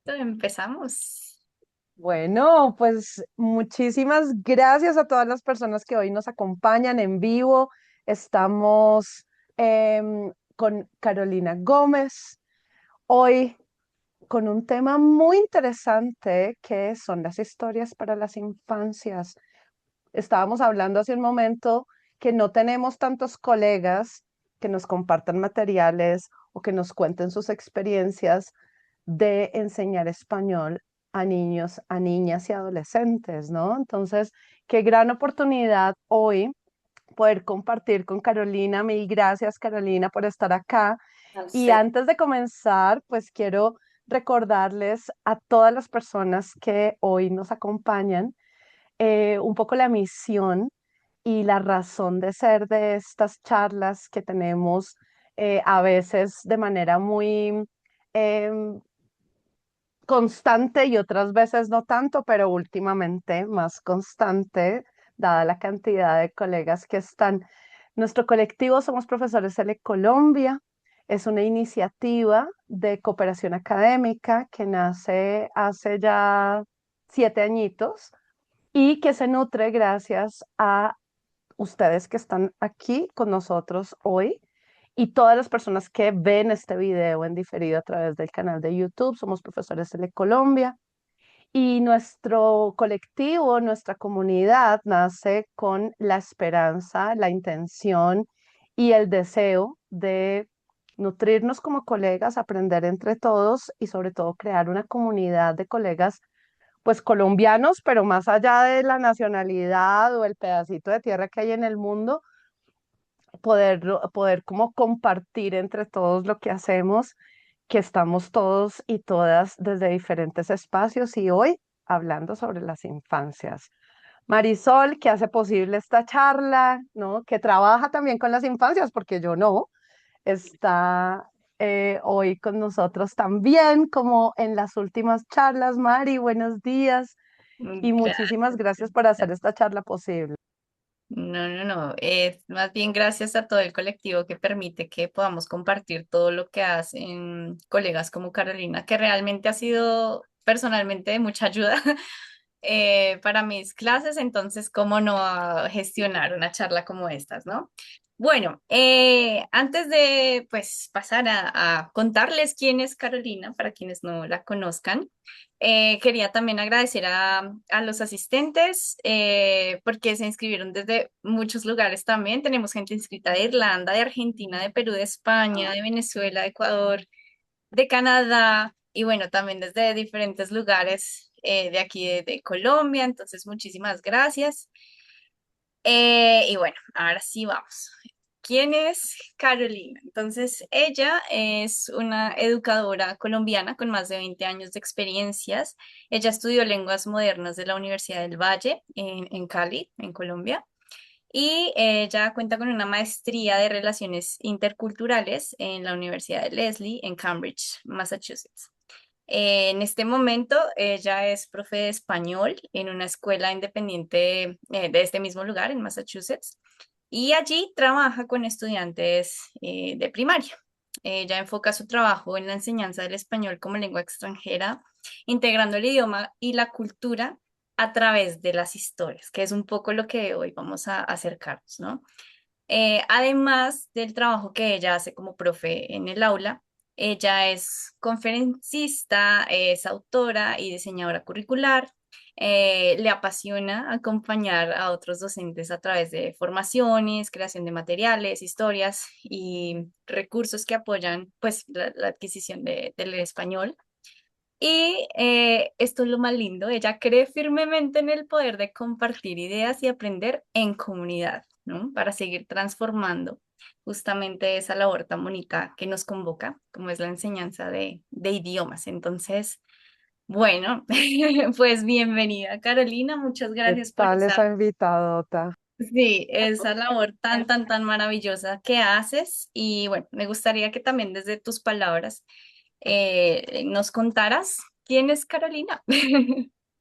Listo, empezamos. Bueno, pues muchísimas gracias a todas las personas que hoy nos acompañan en vivo. Estamos con Carolina Gómez, hoy con un tema muy interesante que son las historias para las infancias. Estábamos hablando hace un momento que no tenemos tantos colegas que nos compartan materiales o que nos cuenten sus experiencias de enseñar español a niños, a niñas y adolescentes, ¿no? Entonces, qué gran oportunidad hoy poder compartir con Carolina. Mil gracias, Carolina, por estar acá. A Y usted. antes de comenzar, pues quiero recordarles a todas las personas que hoy nos acompañan un poco la misión y la razón de ser de estas charlas que tenemos a veces de manera muy em, constante y otras veces no tanto, pero últimamente más constante, dada la cantidad de colegas que están. Nuestro colectivo Somos Profesores L Colombia es una iniciativa de cooperación académica que nace hace ya 7 añitos y que se nutre gracias a ustedes que están aquí con nosotros hoy y todas las personas que ven este video en diferido a través del canal de YouTube. Somos Profesores de Colombia y nuestro colectivo, nuestra comunidad nace con la esperanza, la intención y el deseo de nutrirnos como colegas, aprender entre todos y sobre todo crear una comunidad de colegas pues colombianos, pero más allá de la nacionalidad o el pedacito de tierra que hay en el mundo, poder como compartir entre todos lo que hacemos, que estamos todos y todas desde diferentes espacios y hoy hablando sobre las infancias. Marisol, que hace posible esta charla, ¿no? Que trabaja también con las infancias, porque yo no, está hoy con nosotros también, como en las últimas charlas. Mari, buenos días y muchísimas Gracias. gracias por hacer esta charla posible. No, no, no. Es más bien gracias a todo el colectivo que permite que podamos compartir todo lo que hacen colegas como Carolina, que realmente ha sido personalmente de mucha ayuda para mis clases. Entonces, ¿cómo no gestionar una charla como estas, no? Bueno, antes de pues pasar a contarles quién es Carolina, para quienes no la conozcan, quería también agradecer a los asistentes porque se inscribieron desde muchos lugares también. Tenemos gente inscrita de Irlanda, de Argentina, de Perú, de España, de Venezuela, de Ecuador, de Canadá y bueno, también desde diferentes lugares de aquí de Colombia. Entonces, muchísimas gracias. Y bueno, ahora sí vamos. ¿Quién es Carolina? Entonces, ella es una educadora colombiana con más de 20 años de experiencias. Ella estudió lenguas modernas de la Universidad del Valle en Cali, en Colombia. Y ella cuenta con una maestría de relaciones interculturales en la Universidad de Lesley, en Cambridge, Massachusetts. En este momento, ella es profe de español en una escuela independiente de este mismo lugar, en Massachusetts, y allí trabaja con estudiantes de primaria. Ella enfoca su trabajo en la enseñanza del español como lengua extranjera, integrando el idioma y la cultura a través de las historias, que es un poco lo que hoy vamos a acercarnos, ¿no? Además del trabajo que ella hace como profe en el aula, ella es conferencista, es autora y diseñadora curricular. Le apasiona acompañar a otros docentes a través de formaciones, creación de materiales, historias y recursos que apoyan pues la adquisición del español. Y esto es lo más lindo, ella cree firmemente en el poder de compartir ideas y aprender en comunidad, ¿no? Para seguir transformando justamente esa labor tan bonita que nos convoca, como es la enseñanza de idiomas. Entonces, bueno, pues bienvenida Carolina, muchas ¿Qué gracias por tal esa, esa invitadota? sí, esa labor tan, tan, tan maravillosa que haces. Y bueno, me gustaría que también desde tus palabras nos contaras quién es Carolina.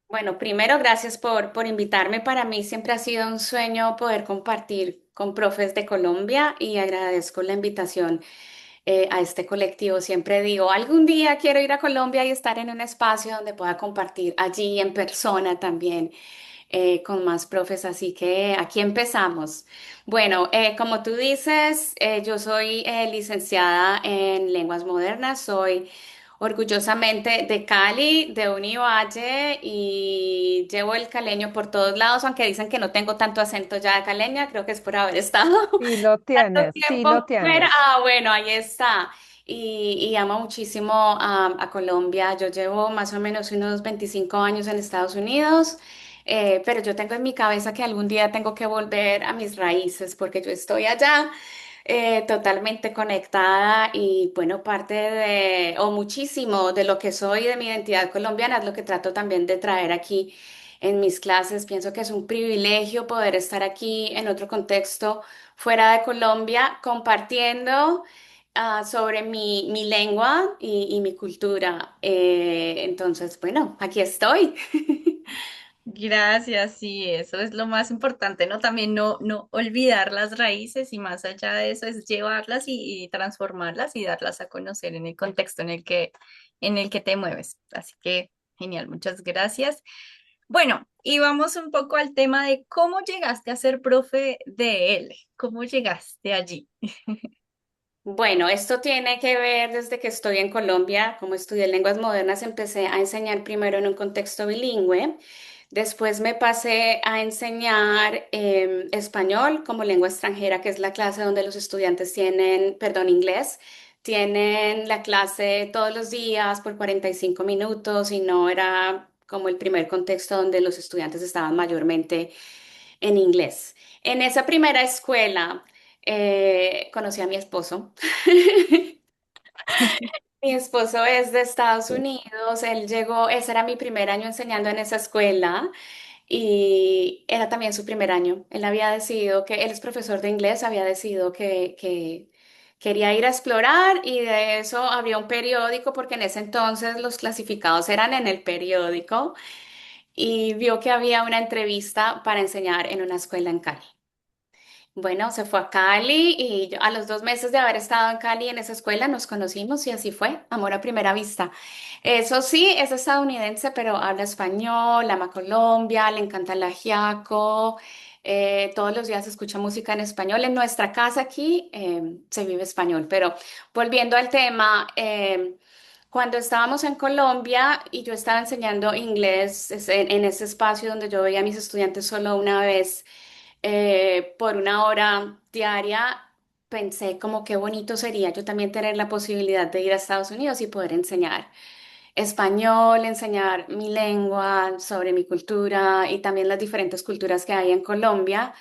Bueno, primero, gracias por invitarme. Para mí siempre ha sido un sueño poder compartir con profes de Colombia y agradezco la invitación. a este colectivo. Siempre digo, algún día quiero ir a Colombia y estar en un espacio donde pueda compartir allí en persona también con más profes, así que aquí empezamos. Bueno, como tú dices, yo soy licenciada en lenguas modernas, soy orgullosamente de Cali, de Univalle y llevo el caleño por todos lados, aunque dicen que no tengo tanto acento ya de caleña, creo que es por haber estado tanto Sí tiempo lo fuera. tienes. Ah, bueno, ahí está. Y amo muchísimo a Colombia. Yo llevo más o menos unos 25 años en Estados Unidos, pero yo tengo en mi cabeza que algún día tengo que volver a mis raíces porque yo estoy allá totalmente conectada y bueno, parte de, o muchísimo de lo que soy, de mi identidad colombiana, es lo que trato también de traer aquí en mis clases. Pienso que es un privilegio poder estar aquí en otro contexto fuera de Colombia compartiendo sobre mi lengua y mi cultura. Entonces, bueno, aquí estoy. Gracias, sí, eso es lo más importante, ¿no? También no olvidar las raíces y más allá de eso es llevarlas y transformarlas y darlas a conocer en el contexto en el que te mueves. Así que genial, muchas gracias. Bueno, y vamos un poco al tema de cómo llegaste a ser profe de él, cómo llegaste allí. Bueno, esto tiene que ver desde que estoy en Colombia. Como estudié lenguas modernas, empecé a enseñar primero en un contexto bilingüe. Después me pasé a enseñar español como lengua extranjera, que es la clase donde los estudiantes tienen, perdón, inglés, tienen la clase todos los días por 45 minutos y no era como el primer contexto donde los estudiantes estaban mayormente en inglés. En esa primera escuela conocí a mi esposo. Mi esposo es de Estados Unidos, él llegó, ese era mi primer año enseñando en esa escuela y era también su primer año. Él había decidido que, él es profesor de inglés, había decidido que quería ir a explorar y de eso había un periódico porque en ese entonces los clasificados eran en el periódico y vio que había una entrevista para enseñar en una escuela en Cali. Bueno, se fue a Cali y a los 2 meses de haber estado en Cali en esa escuela nos conocimos y así fue, amor a primera vista. Eso sí, es estadounidense, pero habla español, ama Colombia, le encanta el ajiaco, todos los días escucha música en español. En nuestra casa aquí se vive español, pero volviendo al tema, cuando estábamos en Colombia y yo estaba enseñando inglés en ese espacio donde yo veía a mis estudiantes solo una vez por 1 hora diaria, pensé como qué bonito sería yo también tener la posibilidad de ir a Estados Unidos y poder enseñar español, enseñar mi lengua, sobre mi cultura y también las diferentes culturas que hay en Colombia.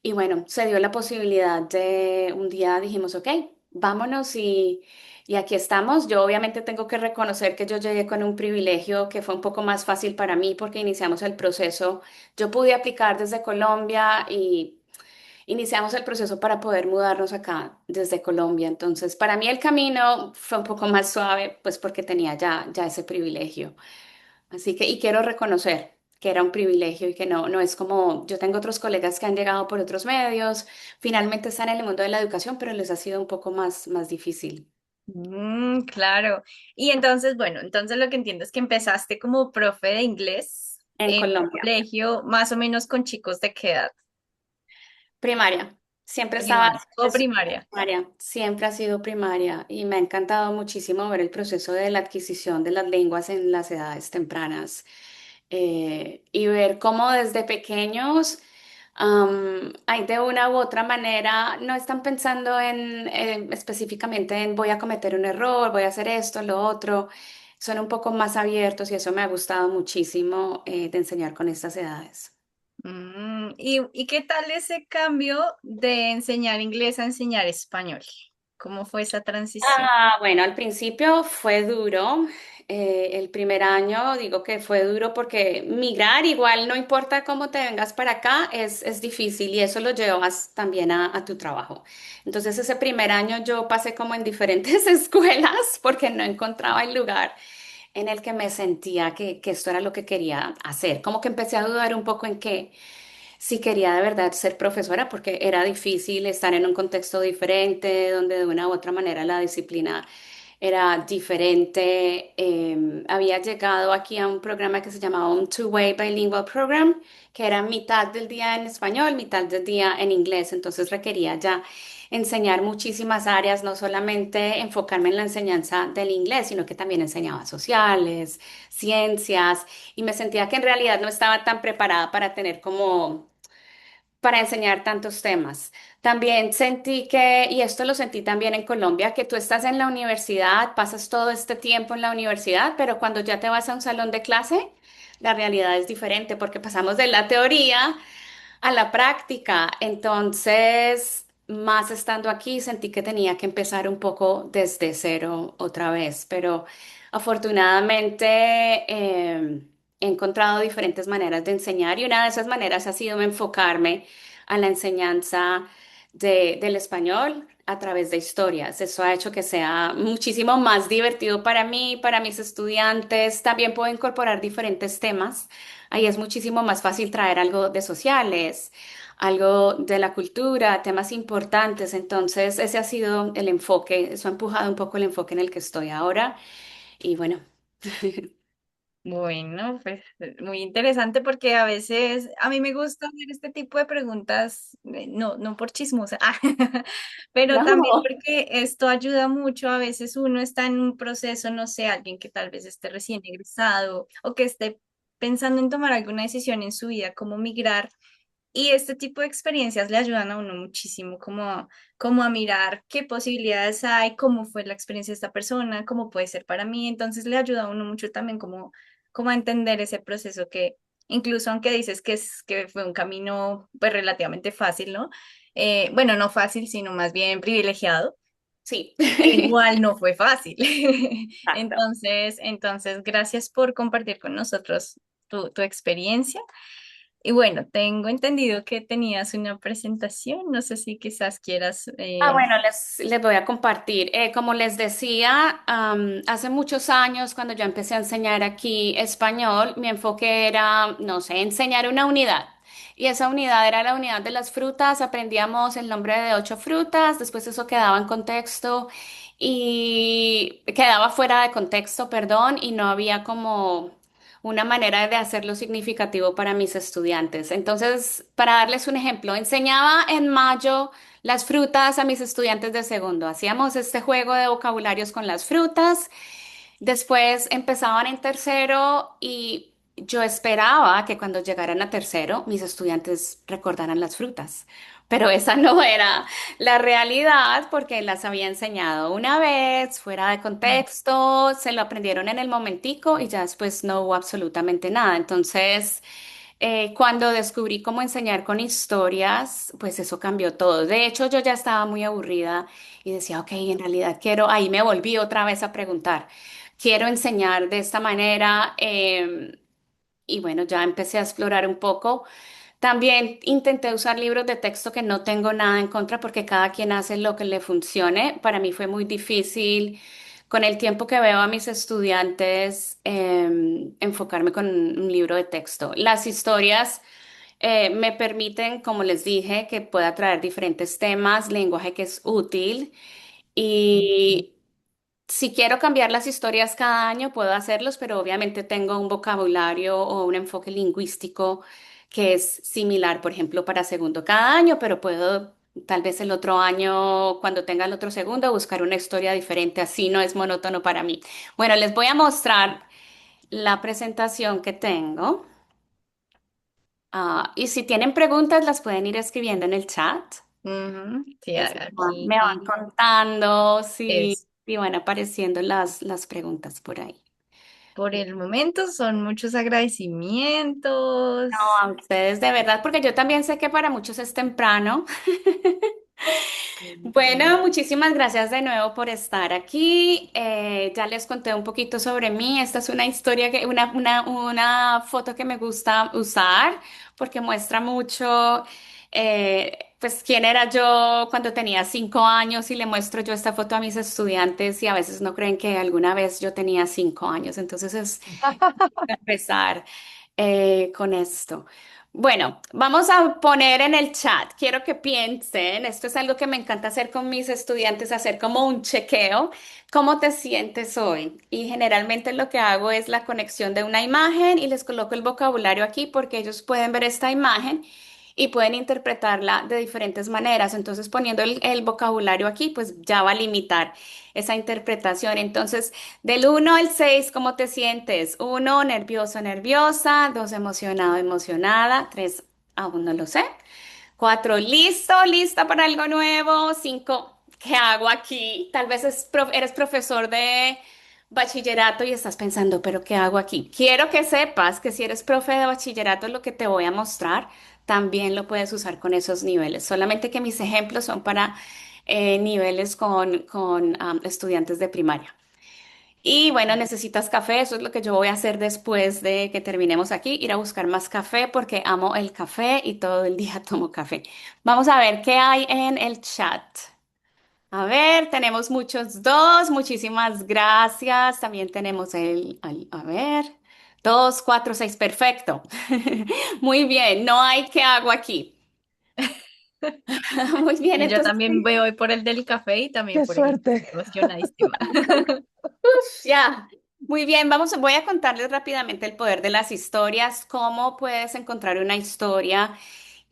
Y bueno, se dio la posibilidad de un día dijimos, ok, vámonos y aquí estamos. Yo obviamente tengo que reconocer que yo llegué con un privilegio que fue un poco más fácil para mí porque iniciamos el proceso. Yo pude aplicar desde Colombia y iniciamos el proceso para poder mudarnos acá desde Colombia. Entonces, para mí el camino fue un poco más suave, pues porque tenía ya ese privilegio. Así que, y quiero reconocer que era un privilegio y que no es como, yo tengo otros colegas que han llegado por otros medios, finalmente están en el mundo de la educación, pero les ha sido un poco más difícil Claro. Y entonces, bueno, entonces lo que entiendo es que empezaste como profe de inglés en en un Colombia. colegio más o menos con chicos de qué edad, Primaria, siempre estaba primaria o primaria. primaria, siempre ha sido primaria y me ha encantado muchísimo ver el proceso de la adquisición de las lenguas en las edades tempranas y ver cómo desde pequeños hay de una u otra manera, no están pensando en específicamente en voy a cometer un error, voy a hacer esto, lo otro, son un poco más abiertos y eso me ha gustado muchísimo de enseñar con estas edades. ¿Y qué tal ese cambio de enseñar inglés a enseñar español? ¿Cómo fue esa transición? Bueno, al principio fue duro. El primer año digo que fue duro porque migrar, igual no importa cómo te vengas para acá, es difícil y eso lo llevas también a tu trabajo. Entonces ese primer año yo pasé como en diferentes escuelas porque no encontraba el lugar en el que me sentía que esto era lo que quería hacer. Como que empecé a dudar un poco en qué. si quería de verdad ser profesora, porque era difícil estar en un contexto diferente, donde de una u otra manera la disciplina era diferente. Había llegado aquí a un programa que se llamaba un Two-Way Bilingual Program, que era mitad del día en español, mitad del día en inglés. Entonces requería ya enseñar muchísimas áreas, no solamente enfocarme en la enseñanza del inglés, sino que también enseñaba sociales, ciencias, y me sentía que en realidad no estaba tan preparada para tener como para enseñar tantos temas. También sentí que, y esto lo sentí también en Colombia, que tú estás en la universidad, pasas todo este tiempo en la universidad, pero cuando ya te vas a un salón de clase, la realidad es diferente porque pasamos de la teoría a la práctica. Entonces, más estando aquí, sentí que tenía que empezar un poco desde cero otra vez, pero afortunadamente he encontrado diferentes maneras de enseñar y una de esas maneras ha sido enfocarme a la enseñanza del español a través de historias. Eso ha hecho que sea muchísimo más divertido para mí, para mis estudiantes. También puedo incorporar diferentes temas. Ahí es muchísimo más fácil traer algo de sociales, algo de la cultura, temas importantes. Entonces, ese ha sido el enfoque. Eso ha empujado un poco el enfoque en el que estoy ahora. Y bueno, Bueno, pues muy interesante porque a veces a mí me gusta hacer este tipo de preguntas, no por chismosa, pero también no. porque esto ayuda mucho. A veces uno está en un proceso, no sé, alguien que tal vez esté recién egresado o que esté pensando en tomar alguna decisión en su vida, como migrar. Y este tipo de experiencias le ayudan a uno muchísimo como a mirar qué posibilidades hay, cómo fue la experiencia de esta persona, cómo puede ser para mí. Entonces le ayuda a uno mucho también como a entender ese proceso que incluso aunque dices que fue un camino pues relativamente fácil, ¿no? Bueno, no fácil, sino más bien privilegiado. Sí. Igual no fue fácil. Exacto. Entonces, gracias por compartir con nosotros tu experiencia. Y bueno, tengo entendido que tenías una presentación, no sé si quizás quieras... Bueno, les voy a compartir. Como les decía, hace muchos años, cuando yo empecé a enseñar aquí español, mi enfoque era, no sé, enseñar una unidad. Y esa unidad era la unidad de las frutas. Aprendíamos el nombre de 8 frutas, después eso quedaba en contexto y quedaba fuera de contexto, perdón, y no había como una manera de hacerlo significativo para mis estudiantes. Entonces, para darles un ejemplo, enseñaba en mayo las frutas a mis estudiantes de segundo. Hacíamos este juego de vocabularios con las frutas. Después empezaban en tercero y yo esperaba que cuando llegaran a tercero mis estudiantes recordaran las frutas. Pero esa no era la realidad porque las había enseñado una vez, fuera de contexto, se lo aprendieron en el momentico y ya después no hubo absolutamente nada. Entonces, cuando descubrí cómo enseñar con historias, pues eso cambió todo. De hecho, yo ya estaba muy aburrida y decía, ok, en realidad quiero, ahí me volví otra vez a preguntar, quiero enseñar de esta manera. Y bueno, ya empecé a explorar un poco. También intenté usar libros de texto que no tengo nada en contra porque cada quien hace lo que le funcione. Para mí fue muy difícil con el tiempo que veo a mis estudiantes enfocarme con un libro de texto. Las historias me permiten, como les dije, que pueda traer diferentes temas, lenguaje que es útil y si quiero cambiar las historias cada año, puedo hacerlos, pero obviamente tengo un vocabulario o un enfoque lingüístico que es similar, por ejemplo, para segundo cada año, pero puedo tal vez el otro año, cuando tenga el otro segundo, buscar una historia diferente. Así no es monótono para mí. Bueno, les voy a mostrar la presentación que tengo. Y si tienen preguntas, las pueden ir escribiendo en el chat. Ujú, sí, Entonces, me van aquí contando es. si van apareciendo las preguntas por ahí. Por el momento son muchos No, agradecimientos. a ustedes de verdad, porque yo también sé que para muchos es temprano. Bueno, muchísimas gracias de nuevo por estar aquí. Ya les conté un poquito sobre mí. Esta es una historia una foto que me gusta usar porque muestra mucho, pues, quién era yo cuando tenía 5 años y le muestro yo esta foto a mis estudiantes y a veces no creen que alguna vez yo tenía 5 años. Entonces es empezar con esto. Bueno, vamos a poner en el chat, quiero que piensen, esto es algo que me encanta hacer con mis estudiantes, hacer como un chequeo, ¿cómo te sientes hoy? Y generalmente lo que hago es la conexión de una imagen y les coloco el vocabulario aquí porque ellos pueden ver esta imagen y pueden interpretarla de diferentes maneras. Entonces, poniendo el vocabulario aquí, pues ya va a limitar esa interpretación. Entonces, del 1 al 6, ¿cómo te sientes? 1, nervioso, nerviosa. 2, emocionado, emocionada. 3, aún no lo sé. 4, listo, lista para algo nuevo. 5, ¿qué hago aquí? Tal vez eres profesor de bachillerato y estás pensando, pero ¿qué hago aquí? Quiero que sepas que si eres profe de bachillerato, lo que te voy a mostrar también lo puedes usar con esos niveles. Solamente que mis ejemplos son para niveles con estudiantes de primaria. Y bueno, necesitas café, eso es lo que yo voy a hacer después de que terminemos aquí, ir a buscar más café porque amo el café y todo el día tomo café. Vamos a ver qué hay en el chat. A ver, tenemos muchos dos, muchísimas gracias. También tenemos a ver, 2, 4, 6, perfecto. Muy bien, no hay qué hago aquí. Muy bien, Y yo entonces también voy por el del café y también ¡Qué por el suerte! emocionadísima. ya. Muy bien, voy a contarles rápidamente el poder de las historias, cómo puedes encontrar una historia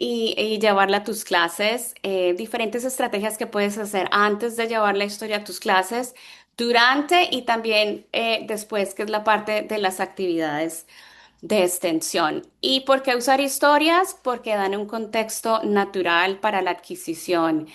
y llevarla a tus clases, diferentes estrategias que puedes hacer antes de llevar la historia a tus clases, durante y también después, que es la parte de las actividades de extensión. ¿Y por qué usar historias? Porque dan un contexto natural para la adquisición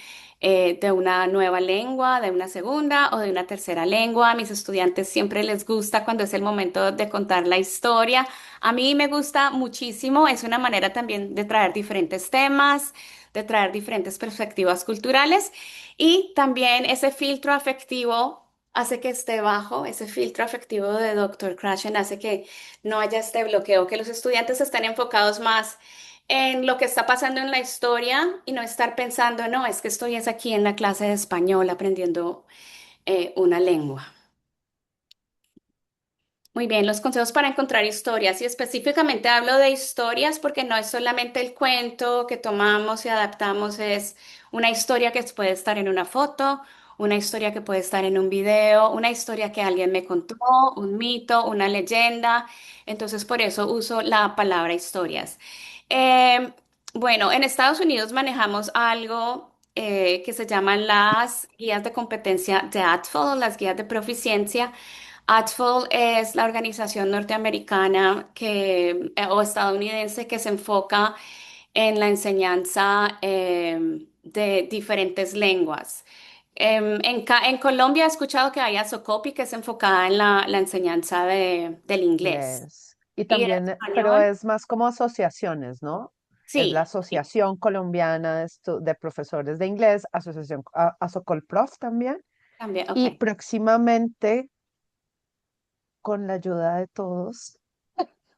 de una nueva lengua, de una segunda o de una tercera lengua. A mis estudiantes siempre les gusta cuando es el momento de contar la historia. A mí me gusta muchísimo, es una manera también de traer diferentes temas, de traer diferentes perspectivas culturales y también ese filtro afectivo hace que esté bajo, ese filtro afectivo de Dr. Krashen hace que no haya este bloqueo, que los estudiantes estén enfocados más en lo que está pasando en la historia y no estar pensando, no, es que estoy es aquí en la clase de español aprendiendo una lengua. Muy bien, los consejos para encontrar historias y específicamente hablo de historias porque no es solamente el cuento que tomamos y adaptamos, es una historia que puede estar en una foto, una historia que puede estar en un video, una historia que alguien me contó, un mito, una leyenda. Entonces, por eso uso la palabra historias. Eh, bueno, en Estados Unidos manejamos algo que se llaman las guías de competencia de ATFL, las guías de proficiencia. ATFL es la organización norteamericana o estadounidense que se enfoca en la enseñanza de diferentes lenguas. En Colombia he escuchado que hay Socopi, que es enfocada en la enseñanza del inglés. Inglés. Y ¿Y el también, pero español? es más como asociaciones, ¿no? Es la Sí, sí, Asociación Colombiana de Profesores de Inglés, Asociación Asocolprof también. también, ok. Y próximamente, con la ayuda de todos,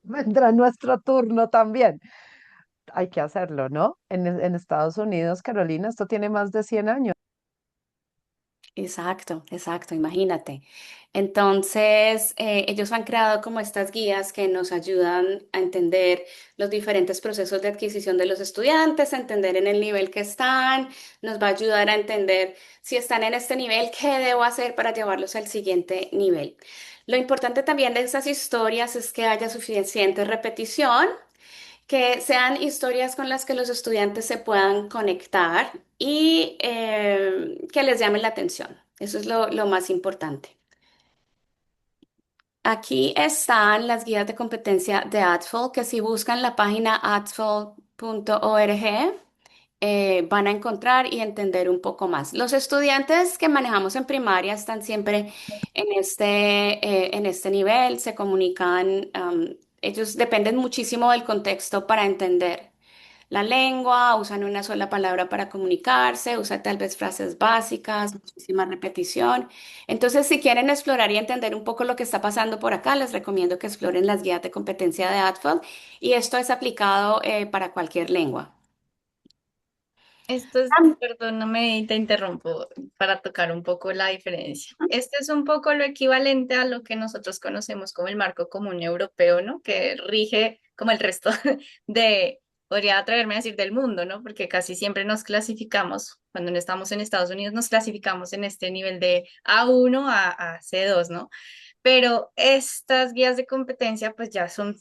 vendrá nuestro turno también. Hay que hacerlo, ¿no? En Estados Unidos, Carolina, esto tiene más de 100 años. Exacto, exacto, imagínate. Entonces, ellos han creado como estas guías que nos ayudan a entender los diferentes procesos de adquisición de los estudiantes, a entender en el nivel que están, nos va a ayudar a entender si están en este nivel, qué debo hacer para llevarlos al siguiente nivel. Lo importante también de esas historias es que haya suficiente repetición, que sean historias con las que los estudiantes se puedan conectar y que les llamen la atención. Eso es lo más importante. Aquí están las guías de competencia de ATFL, que si buscan la página atfl.org, van a encontrar y entender un poco más. Los estudiantes que manejamos en primaria están siempre en este nivel, se comunican, ellos dependen muchísimo del contexto para entender la lengua, usan una sola palabra para comunicarse, usan tal vez frases básicas, muchísima repetición. Entonces, si quieren explorar y entender un poco lo que está pasando por acá, les recomiendo que exploren las guías de competencia de ATFL y esto es aplicado para cualquier lengua. Esto es, perdóname, te interrumpo para tocar un poco la diferencia. Este es un poco lo equivalente a lo que nosotros conocemos como el marco común europeo, ¿no? Que rige como el resto de podría atreverme a decir del mundo, ¿no? Porque casi siempre nos clasificamos, cuando no estamos en Estados Unidos, nos clasificamos en este nivel de A1 a C2, ¿no? Pero estas guías de competencia pues ya son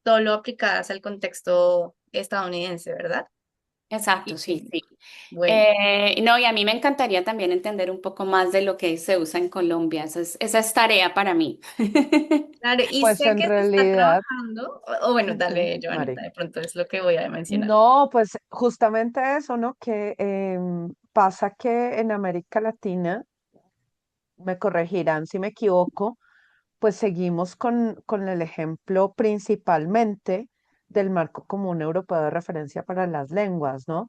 solo aplicadas al contexto estadounidense, ¿verdad? Exacto, sí, Y sí. bueno, No, y a mí me encantaría también entender un poco más de lo que se usa en Colombia. Esa es tarea para mí. claro, y Pues sé en que se está realidad, trabajando, o bueno, ujú, dale, Joanita, Mari. de pronto es lo que voy a mencionar. No, pues justamente eso, ¿no? Que pasa que en América Latina, me corregirán si me equivoco, pues seguimos con el ejemplo principalmente del marco común europeo de referencia para las lenguas, ¿no?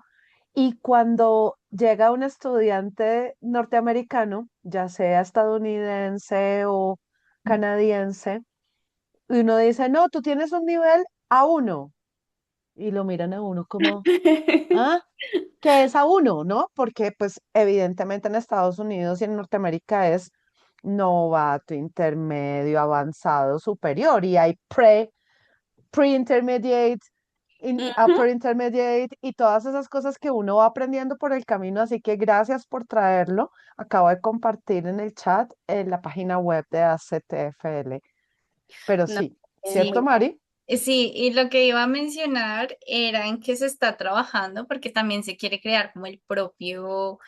Y cuando llega un estudiante norteamericano, ya sea estadounidense o canadiense, y uno dice, no, tú tienes un nivel A1, y lo miran a uno como, ¿ah? ¿Qué es A1, no? Porque pues evidentemente en Estados Unidos y en Norteamérica es novato, intermedio, avanzado, superior, y hay pre-intermediate, Ujú. upper intermediate y todas esas cosas que uno va aprendiendo por el camino, así que gracias por traerlo. Acabo de compartir en el chat la página web de ACTFL. Pero No, sí, muy ¿cierto, bien. Mari? Sí, y lo que iba a mencionar era en que se está trabajando porque también se quiere crear como el propio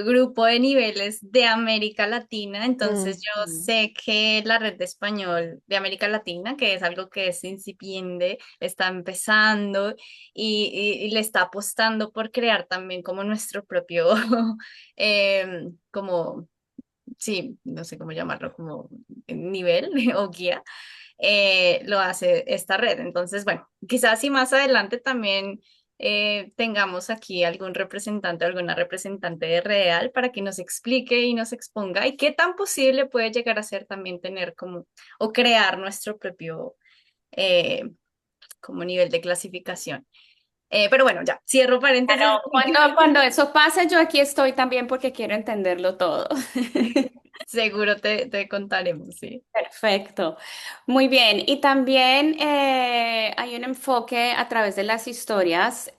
grupo de niveles de América Latina. Entonces yo Ujú, sé que la red de español de América Latina, que es algo que es incipiente, está empezando y le está apostando por crear también como nuestro propio, como, sí, no sé cómo llamarlo, como nivel o guía lo hace esta red. Entonces, bueno, quizás si más adelante también tengamos aquí algún representante, alguna representante de Real para que nos explique y nos exponga y qué tan posible puede llegar a ser también tener como o crear nuestro propio eh, como nivel de clasificación. Pero bueno, ya, cierro paréntesis. Bueno, cuando eso pase, yo aquí estoy también porque quiero entenderlo todo. Seguro te contaremos, sí. Perfecto. Muy bien. Y también hay un enfoque a través de las historias.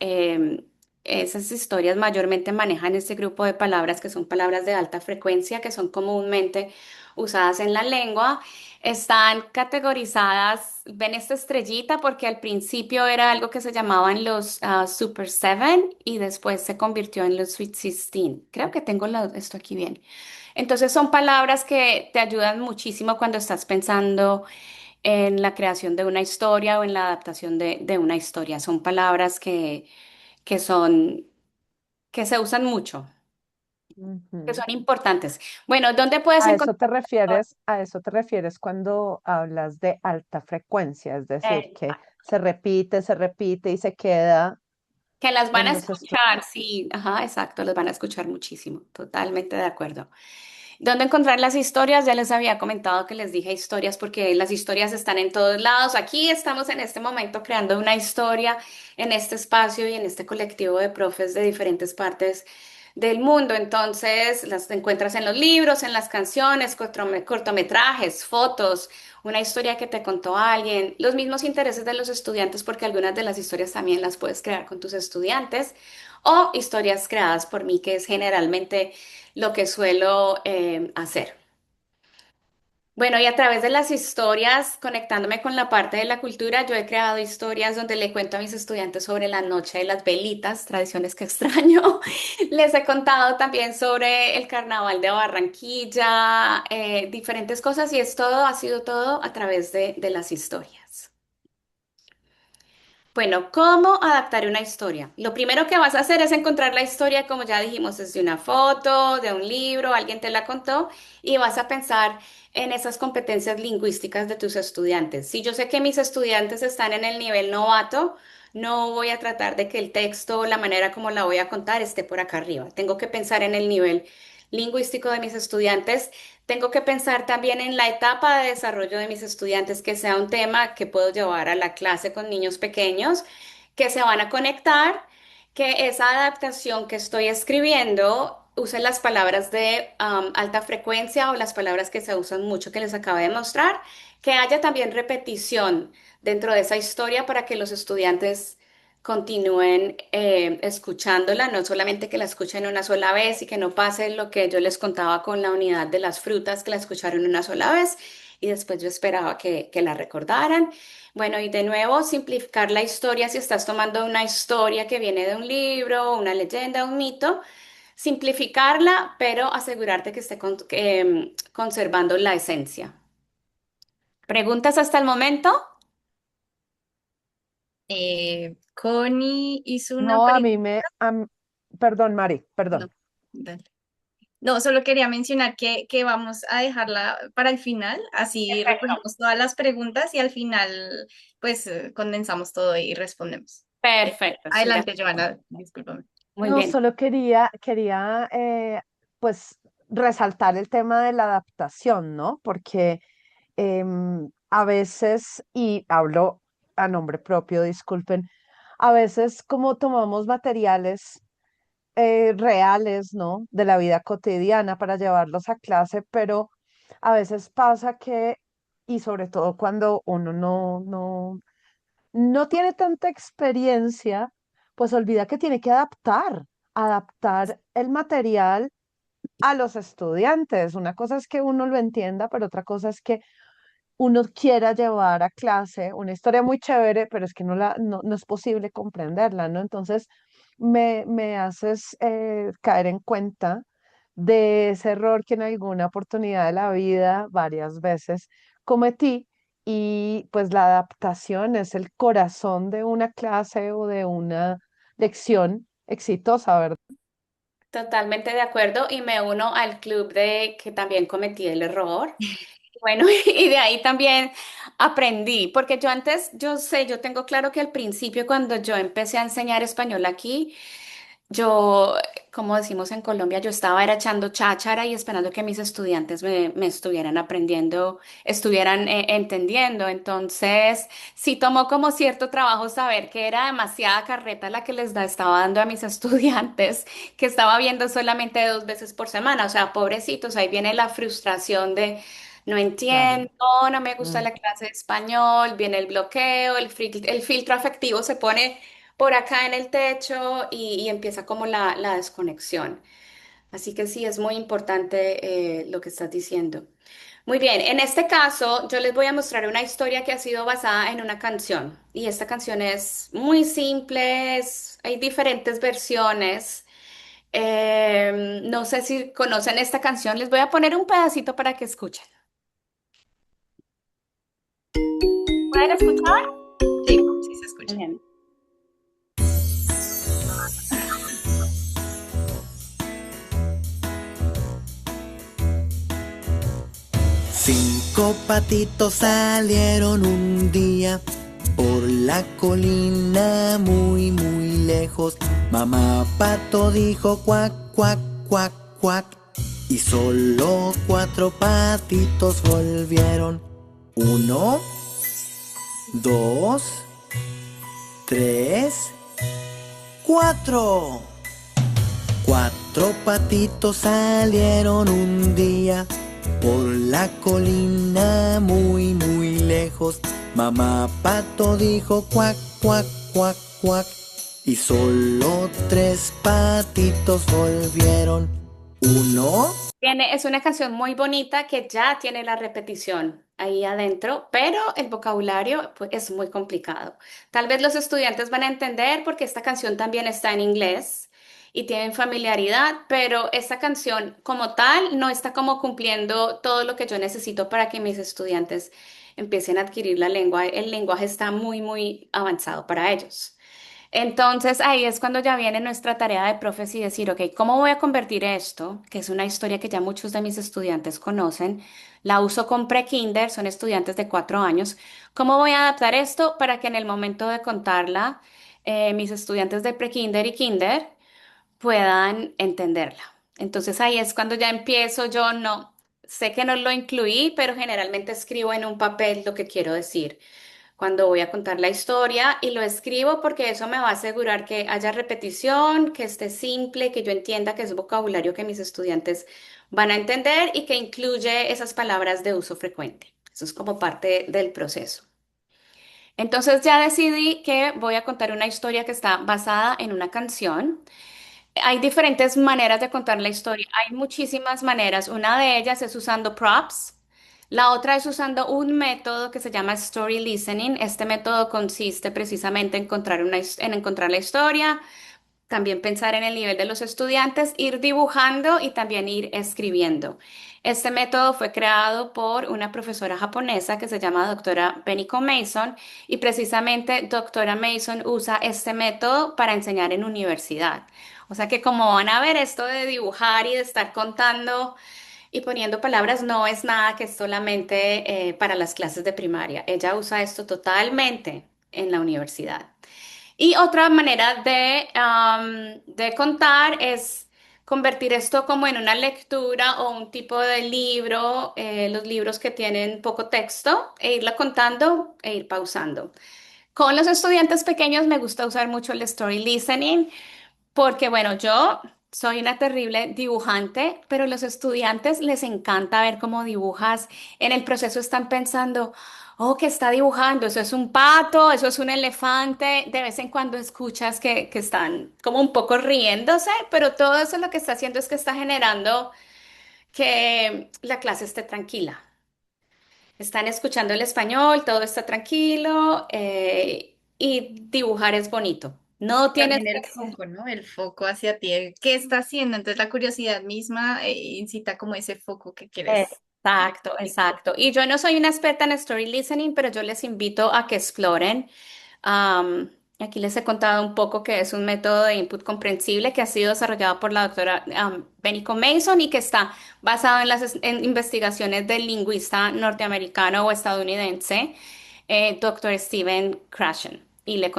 Esas historias mayormente manejan ese grupo de palabras que son palabras de alta frecuencia, que son comúnmente usadas en la lengua. Están categorizadas, ven esta estrellita porque al principio era algo que se llamaban los Super Seven y después se convirtió en los Sweet 16. Creo que tengo esto aquí bien. Entonces son palabras que te ayudan muchísimo cuando estás pensando en la creación de una historia o en la adaptación de una historia. Son palabras que son, que se usan mucho, que ujú. son importantes. Bueno, ¿dónde puedes encontrar? A eso te refieres cuando hablas de alta frecuencia, es decir, que Exacto. se repite y se queda Que las van a en los escuchar, estudiantes. sí, ajá, exacto, las van a escuchar muchísimo, totalmente de acuerdo. ¿Dónde encontrar las historias? Ya les había comentado que les dije historias porque las historias están en todos lados. Aquí estamos en este momento creando una historia en este espacio y en este colectivo de profes de diferentes partes del mundo. Entonces, las encuentras en los libros, en las canciones, cortometrajes, fotos, una historia que te contó alguien, los mismos intereses de los estudiantes porque algunas de las historias también las puedes crear con tus estudiantes o historias creadas por mí, que es generalmente lo que suelo hacer. Bueno, y a través de las historias, conectándome con la parte de la cultura, yo he creado historias donde le cuento a mis estudiantes sobre la noche de las velitas, tradiciones que extraño. Les he contado también sobre el carnaval de Barranquilla, diferentes cosas y es todo, ha sido todo a través de las historias. Bueno, ¿cómo adaptar una historia? Lo primero que vas a hacer es encontrar la historia, como ya dijimos, desde una foto, de un libro, alguien te la contó, y vas a pensar en esas competencias lingüísticas de tus estudiantes. Si yo sé que mis estudiantes están en el nivel novato, no voy a tratar de que el texto, la manera como la voy a contar, esté por acá arriba. Tengo que pensar en el nivel lingüístico de mis estudiantes. Tengo que pensar también en la etapa de desarrollo de mis estudiantes, que sea un tema que puedo llevar a la clase con niños pequeños, que se van a conectar, que esa adaptación que estoy escribiendo use las palabras de alta frecuencia o las palabras que se usan mucho que les acabo de mostrar, que haya también repetición dentro de esa historia para que los estudiantes continúen escuchándola, no solamente que la escuchen una sola vez y que no pase lo que yo les contaba con la unidad de las frutas, que la escucharon una sola vez y después yo esperaba que la recordaran. Bueno, y de nuevo, simplificar la historia si estás tomando una historia que viene de un libro, una leyenda, un mito. Simplificarla, pero asegurarte que esté conservando la esencia. ¿Preguntas hasta el momento? Connie hizo una No, a pregunta. mí perdón, Mari, No, perdón. dale. No, solo quería mencionar que vamos a dejarla para el final, así Perfecto. recogemos todas las preguntas y al final pues condensamos todo y respondemos. Perfecto, sí, Adelante, Joana, discúlpame. muy No, bien. solo quería pues resaltar el tema de la adaptación, ¿no? Porque a veces, y hablo a nombre propio, disculpen, a veces como tomamos materiales reales, ¿no? De la vida cotidiana para llevarlos a clase, pero a veces pasa que, y sobre todo cuando uno no tiene tanta experiencia, pues olvida que tiene que adaptar el material a los estudiantes. Una cosa es que uno lo entienda, pero otra cosa es que uno quiera llevar a clase una historia muy chévere, pero es que no es posible comprenderla, ¿no? Entonces, me haces caer en cuenta de ese error que en alguna oportunidad de la vida, varias veces, cometí. Y pues la adaptación es el corazón de una clase o de una lección exitosa, ¿verdad? Totalmente de acuerdo y me uno al club de que también cometí el error. Bueno, y de ahí también aprendí, porque yo antes, yo sé, yo tengo claro que al principio cuando yo empecé a enseñar español aquí, yo, como decimos en Colombia, yo estaba era echando cháchara y esperando que mis estudiantes me estuvieran aprendiendo, estuvieran entendiendo. Entonces, sí tomó como cierto trabajo saber que era demasiada carreta la que estaba dando a mis estudiantes, que estaba viendo solamente 2 veces por semana. O sea, pobrecitos, ahí viene la frustración de no Claro. entiendo, no me gusta Mm. la clase de español, viene el bloqueo, el filtro afectivo se pone por acá en el techo y empieza como la desconexión. Así que sí, es muy importante lo que estás diciendo. Muy bien, en este caso yo les voy a mostrar una historia que ha sido basada en una canción y esta canción es muy simple, hay diferentes versiones. No sé si conocen esta canción, les voy a poner un pedacito para que escuchen. ¿Pueden escuchar? Sí, sí se escucha. Bien. Cinco patitos salieron un día por la colina muy muy lejos. Mamá pato dijo cuac, cuac, cuac, cuac. Y solo cuatro patitos volvieron. Uno, dos, tres, cuatro. Cuatro patitos salieron un día por la colina muy muy lejos. Mamá pato dijo cuac, cuac, cuac, cuac. Y solo tres patitos volvieron. Uno, Es una canción muy bonita que ya tiene la repetición ahí adentro, pero el vocabulario pues, es muy complicado. Tal vez los estudiantes van a entender porque esta canción también está en inglés y tienen familiaridad, pero esta canción como tal no está como cumpliendo todo lo que yo necesito para que mis estudiantes empiecen a adquirir la lengua. El lenguaje está muy, muy avanzado para ellos. Entonces ahí es cuando ya viene nuestra tarea de profes y decir, ok, ¿cómo voy a convertir esto, que es una historia que ya muchos de mis estudiantes conocen? La uso con pre-kinder, son estudiantes de 4 años. ¿Cómo voy a adaptar esto para que en el momento de contarla, mis estudiantes de pre-kinder y kinder puedan entenderla? Entonces ahí es cuando ya empiezo, yo no, sé que no lo incluí, pero generalmente escribo en un papel lo que quiero decir cuando voy a contar la historia y lo escribo porque eso me va a asegurar que haya repetición, que esté simple, que yo entienda que es vocabulario que mis estudiantes van a entender y que incluye esas palabras de uso frecuente. Eso es como parte del proceso. Entonces ya decidí que voy a contar una historia que está basada en una canción. Hay diferentes maneras de contar la historia. Hay muchísimas maneras. Una de ellas es usando props. La otra es usando un método que se llama story listening. Este método consiste precisamente en en encontrar la historia, también pensar en el nivel de los estudiantes, ir dibujando y también ir escribiendo. Este método fue creado por una profesora japonesa que se llama doctora Beniko Mason y precisamente doctora Mason usa este método para enseñar en universidad. O sea que como van a ver, esto de dibujar y de estar contando y poniendo palabras no es nada que es solamente para las clases de primaria. Ella usa esto totalmente en la universidad. Y otra manera de contar es convertir esto como en una lectura o un tipo de libro, los libros que tienen poco texto, e irla contando e ir pausando. Con los estudiantes pequeños me gusta usar mucho el story listening porque, bueno, yo soy una terrible dibujante, pero los estudiantes les encanta ver cómo dibujas. En el proceso están pensando, oh, ¿qué está dibujando? Eso es un pato, eso es un elefante. De vez en cuando escuchas que están como un poco riéndose, pero todo eso lo que está haciendo es que está generando que la clase esté tranquila. Están escuchando el español, todo está tranquilo, y dibujar es bonito. No tienes También el que... foco, ¿no? El foco hacia ti. ¿Qué está haciendo? Entonces la curiosidad misma incita como ese foco que quieres. Exacto, exacto. Y yo no soy una experta en story listening, pero yo les invito a que exploren. Am, Aquí les he contado un poco que es un método de input comprensible que ha sido desarrollado por la doctora Beniko Mason y que está basado en en investigaciones del lingüista norteamericano o estadounidense, doctor Steven Krashen. Y les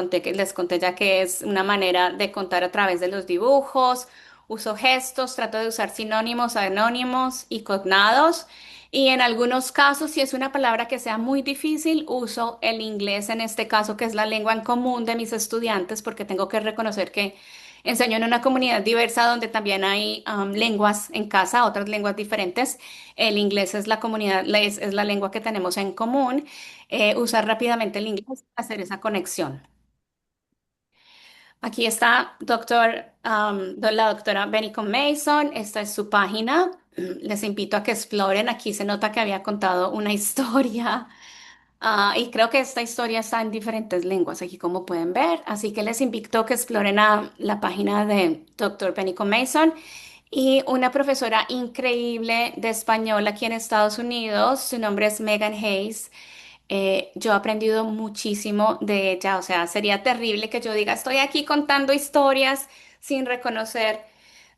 conté ya que es una manera de contar a través de los dibujos. Uso gestos, trato de usar sinónimos, anónimos y cognados. Y en algunos casos, si es una palabra que sea muy difícil, uso el inglés en este caso, que es la lengua en común de mis estudiantes, porque tengo que reconocer que enseño en una comunidad diversa donde también hay lenguas en casa, otras lenguas diferentes. El inglés es la comunidad, es la lengua que tenemos en común. Usar rápidamente el inglés para hacer esa conexión. Aquí está la doctora Beniko Mason. Esta es su página. Les invito a que exploren. Aquí se nota que había contado una historia. Y creo que esta historia está en diferentes lenguas, aquí como pueden ver. Así que les invito a que exploren la página de doctor Beniko Mason. Y una profesora increíble de español aquí en Estados Unidos, su nombre es Megan Hayes. Yo he aprendido muchísimo de ella, o sea, sería terrible que yo diga, estoy aquí contando historias sin reconocer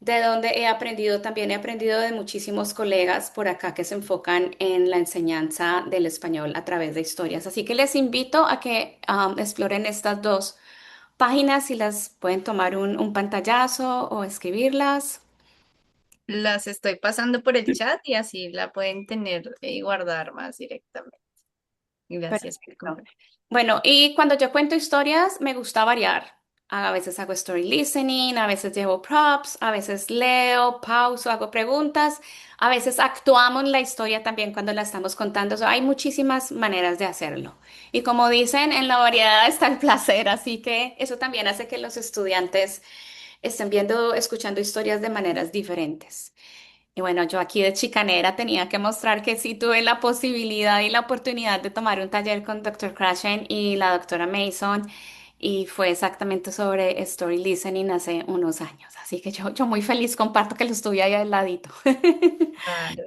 de dónde he aprendido. También he aprendido de muchísimos colegas por acá que se enfocan en la enseñanza del español a través de historias. Así que les invito a que exploren estas dos páginas y las pueden tomar un pantallazo o escribirlas. Las estoy pasando por el chat y así la pueden tener y guardar más directamente. Gracias por Perfecto. compartir. Bueno, y cuando yo cuento historias, me gusta variar. A veces hago story listening, a veces llevo props, a veces leo, pauso, hago preguntas, a veces actuamos la historia también cuando la estamos contando. O sea, hay muchísimas maneras de hacerlo. Y como dicen, en la variedad está el placer, así que eso también hace que los estudiantes estén viendo, escuchando historias de maneras diferentes. Y bueno, yo aquí de chicanera tenía que mostrar que sí tuve la posibilidad y la oportunidad de tomar un taller con Dr. Krashen y la doctora Mason y fue exactamente sobre story listening hace unos años. Así que yo muy feliz comparto que lo estuve ahí al ladito. Claro.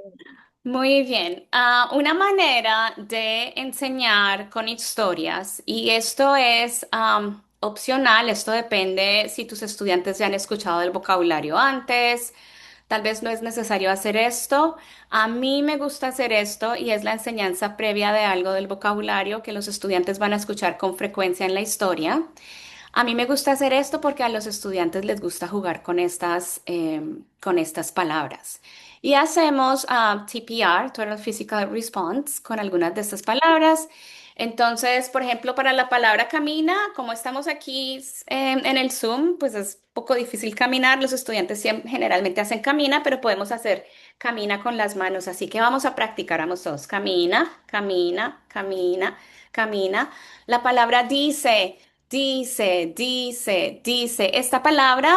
Muy bien. Una manera de enseñar con historias, y esto es opcional, esto depende si tus estudiantes ya han escuchado el vocabulario antes, tal vez no es necesario hacer esto. A mí me gusta hacer esto y es la enseñanza previa de algo del vocabulario que los estudiantes van a escuchar con frecuencia en la historia. A mí me gusta hacer esto porque a los estudiantes les gusta jugar con estas palabras. Y hacemos TPR, Total Physical Response, con algunas de estas palabras. Entonces, por ejemplo, para la palabra camina, como estamos aquí en el Zoom, pues es poco difícil caminar. Los estudiantes generalmente hacen camina, pero podemos hacer camina con las manos. Así que vamos a practicar, vamos todos. Camina, camina, camina, camina. La palabra dice, dice, dice, dice. Esta palabra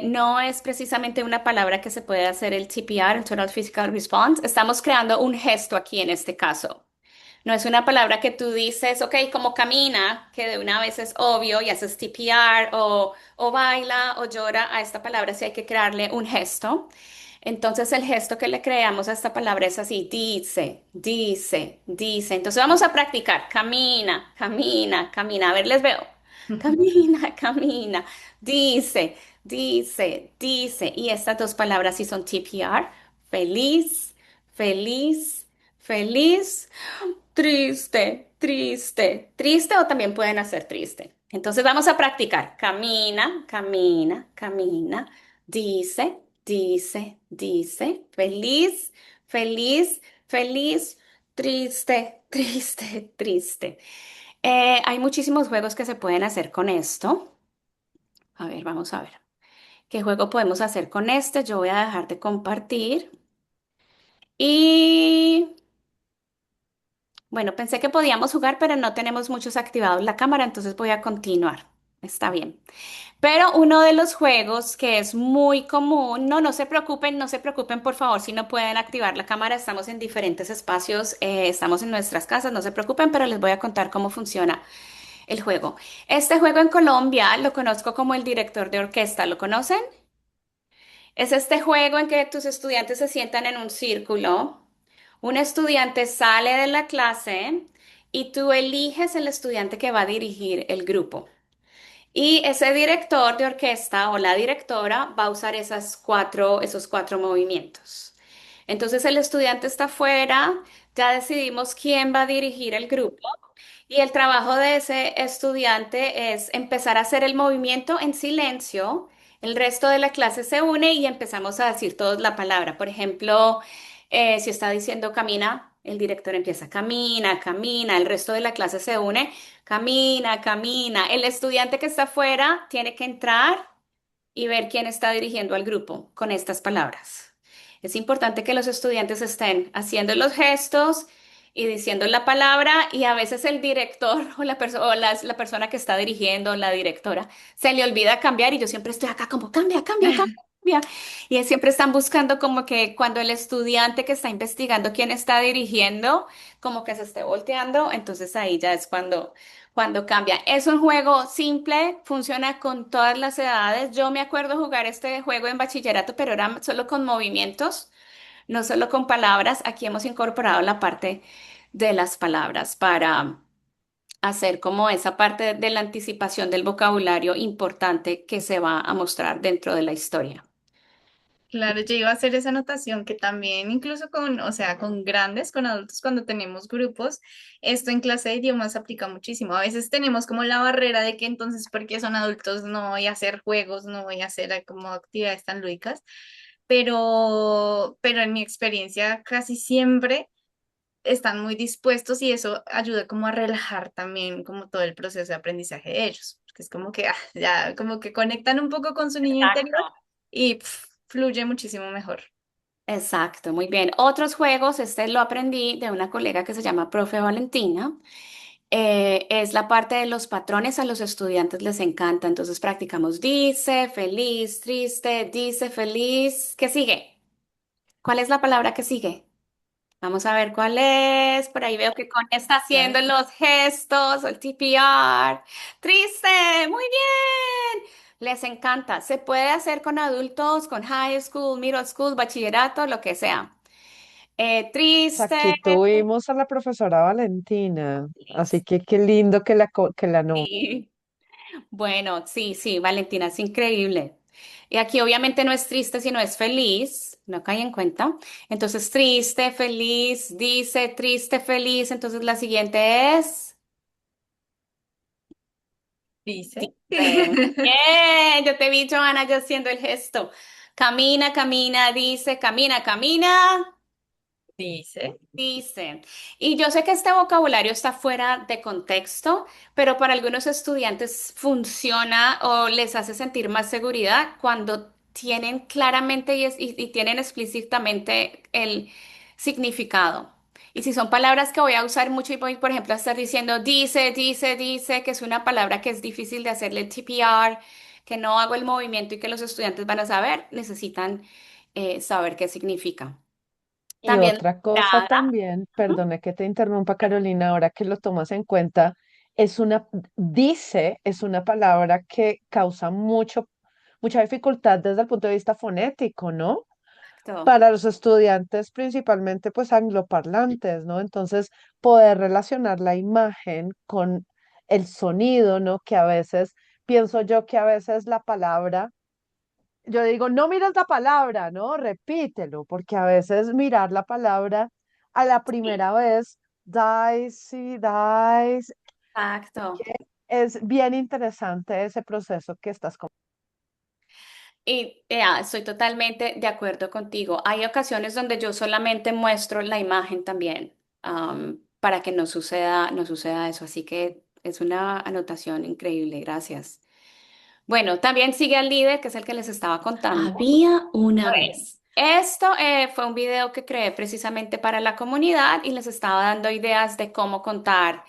no es precisamente una palabra que se puede hacer el TPR, el Total Physical Response. Estamos creando un gesto aquí en este caso. No es una palabra que tú dices, ok, como camina, que de una vez es obvio y haces TPR o baila o llora. A esta palabra sí hay que crearle un gesto. Entonces el gesto que le creamos a esta palabra es así, dice, dice, dice. Entonces vamos a practicar. Camina, camina, camina. A ver, les veo. Camina, camina. Dice, dice, dice. Y estas dos palabras sí son TPR. Feliz, feliz, feliz. Triste, triste, triste o también pueden hacer triste. Entonces vamos a practicar. Camina, camina, camina. Dice, dice, dice. Feliz, feliz, feliz. Triste, triste, triste. Hay muchísimos juegos que se pueden hacer con esto. A ver, vamos a ver. ¿Qué juego podemos hacer con este? Yo voy a dejar de compartir. Y bueno, pensé que podíamos jugar, pero no tenemos muchos activados la cámara, entonces voy a continuar. Está bien. Pero uno de los juegos que es muy común, no, no se preocupen por favor si no pueden activar la cámara, estamos en diferentes espacios, estamos en nuestras casas, no se preocupen, pero les voy a contar cómo funciona el juego. Este juego en Colombia lo conozco como el director de orquesta, ¿lo conocen? Es este juego en que tus estudiantes se sientan en un círculo. Un estudiante sale de la clase y tú eliges el estudiante que va a dirigir el grupo. Y ese director de orquesta o la directora va a usar esos cuatro movimientos. Entonces el estudiante está afuera, ya decidimos quién va a dirigir el grupo y el trabajo de ese estudiante es empezar a hacer el movimiento en silencio. El resto de la clase se une y empezamos a decir todos la palabra. Por ejemplo, si está diciendo camina, el director empieza camina, camina, el resto de la clase se une, camina, camina. El estudiante que está afuera tiene que entrar y ver quién está dirigiendo al grupo con estas palabras. Es importante que los estudiantes estén haciendo los gestos y diciendo la palabra y a veces el director o la persona que está dirigiendo, la directora, se le olvida cambiar y yo siempre estoy acá como cambia, cambia, cambia. Cambia. Y siempre están buscando como que cuando el estudiante que está investigando quién está dirigiendo, como que se esté volteando, entonces ahí ya es cuando cambia. Es un juego simple, funciona con todas las edades. Yo me acuerdo jugar este juego en bachillerato, pero era solo con movimientos, no solo con palabras. Aquí hemos incorporado la parte de las palabras para hacer como esa parte de la anticipación del vocabulario importante que se va a mostrar dentro de la historia. Claro, yo iba a hacer esa anotación que también incluso con, o sea, con grandes, con adultos, cuando tenemos grupos, esto en clase de idiomas aplica muchísimo. A veces tenemos como la barrera de que entonces, porque son adultos, no voy a hacer juegos, no voy a hacer como actividades tan lúdicas, pero en mi experiencia casi siempre están muy dispuestos y eso ayuda como a relajar también como todo el proceso de aprendizaje de ellos, porque es como que ya como que conectan un poco con su niño interior Exacto. y fluye muchísimo mejor. Exacto, muy bien. Otros juegos, este lo aprendí de una colega que se llama Profe Valentina. Es la parte de los patrones, a los estudiantes les encanta. Entonces practicamos dice, feliz, triste, dice, feliz. ¿Qué sigue? ¿Cuál es la palabra que sigue? Vamos a ver cuál es. Por ahí veo que Connie está haciendo los gestos, el TPR. Triste, muy bien. Les encanta. Se puede hacer con adultos, con high school, middle school, bachillerato, lo que sea. Triste. Aquí tuvimos a la profesora Valentina, así que qué lindo que que la no. Sí. Bueno, sí, sí, Valentina, es increíble. Y aquí obviamente no es triste, sino es feliz, no cae en cuenta. Entonces, triste, feliz, dice, triste, feliz. Entonces, la siguiente es, Dice. dice. Muy bien, yo te vi, Joana, yo haciendo el gesto. Camina, camina, dice, camina, camina. Dice. Dice, y yo sé que este vocabulario está fuera de contexto, pero para algunos estudiantes funciona o les hace sentir más seguridad cuando tienen claramente y tienen explícitamente el significado. Y si son palabras que voy a usar mucho y voy, por ejemplo, a estar diciendo dice, que es una palabra que es difícil de hacerle TPR, que no hago el movimiento y que los estudiantes van a saber, necesitan saber qué significa. Y También otra cosa morada. también, Ujú. perdone que te interrumpa, Carolina, ahora que lo tomas en cuenta, es una palabra que causa mucha dificultad desde el punto de vista fonético, ¿no? Exacto. Para los estudiantes, principalmente pues angloparlantes, ¿no? Entonces, poder relacionar la imagen con el sonido, ¿no? Que a veces, pienso yo que a veces la palabra, yo digo, no mires la palabra, ¿no? Repítelo, porque a veces mirar la palabra a la Sí, primera vez, dice, exacto. que es bien interesante ese proceso que estás Y estoy totalmente de acuerdo contigo. Hay ocasiones donde yo solamente muestro la imagen también, para que no suceda eso. Así que es una anotación increíble. Gracias. Bueno, también sigue al líder, que es el que les estaba contando. Había una vez. Esto fue un video que creé precisamente para la comunidad y les estaba dando ideas de cómo contar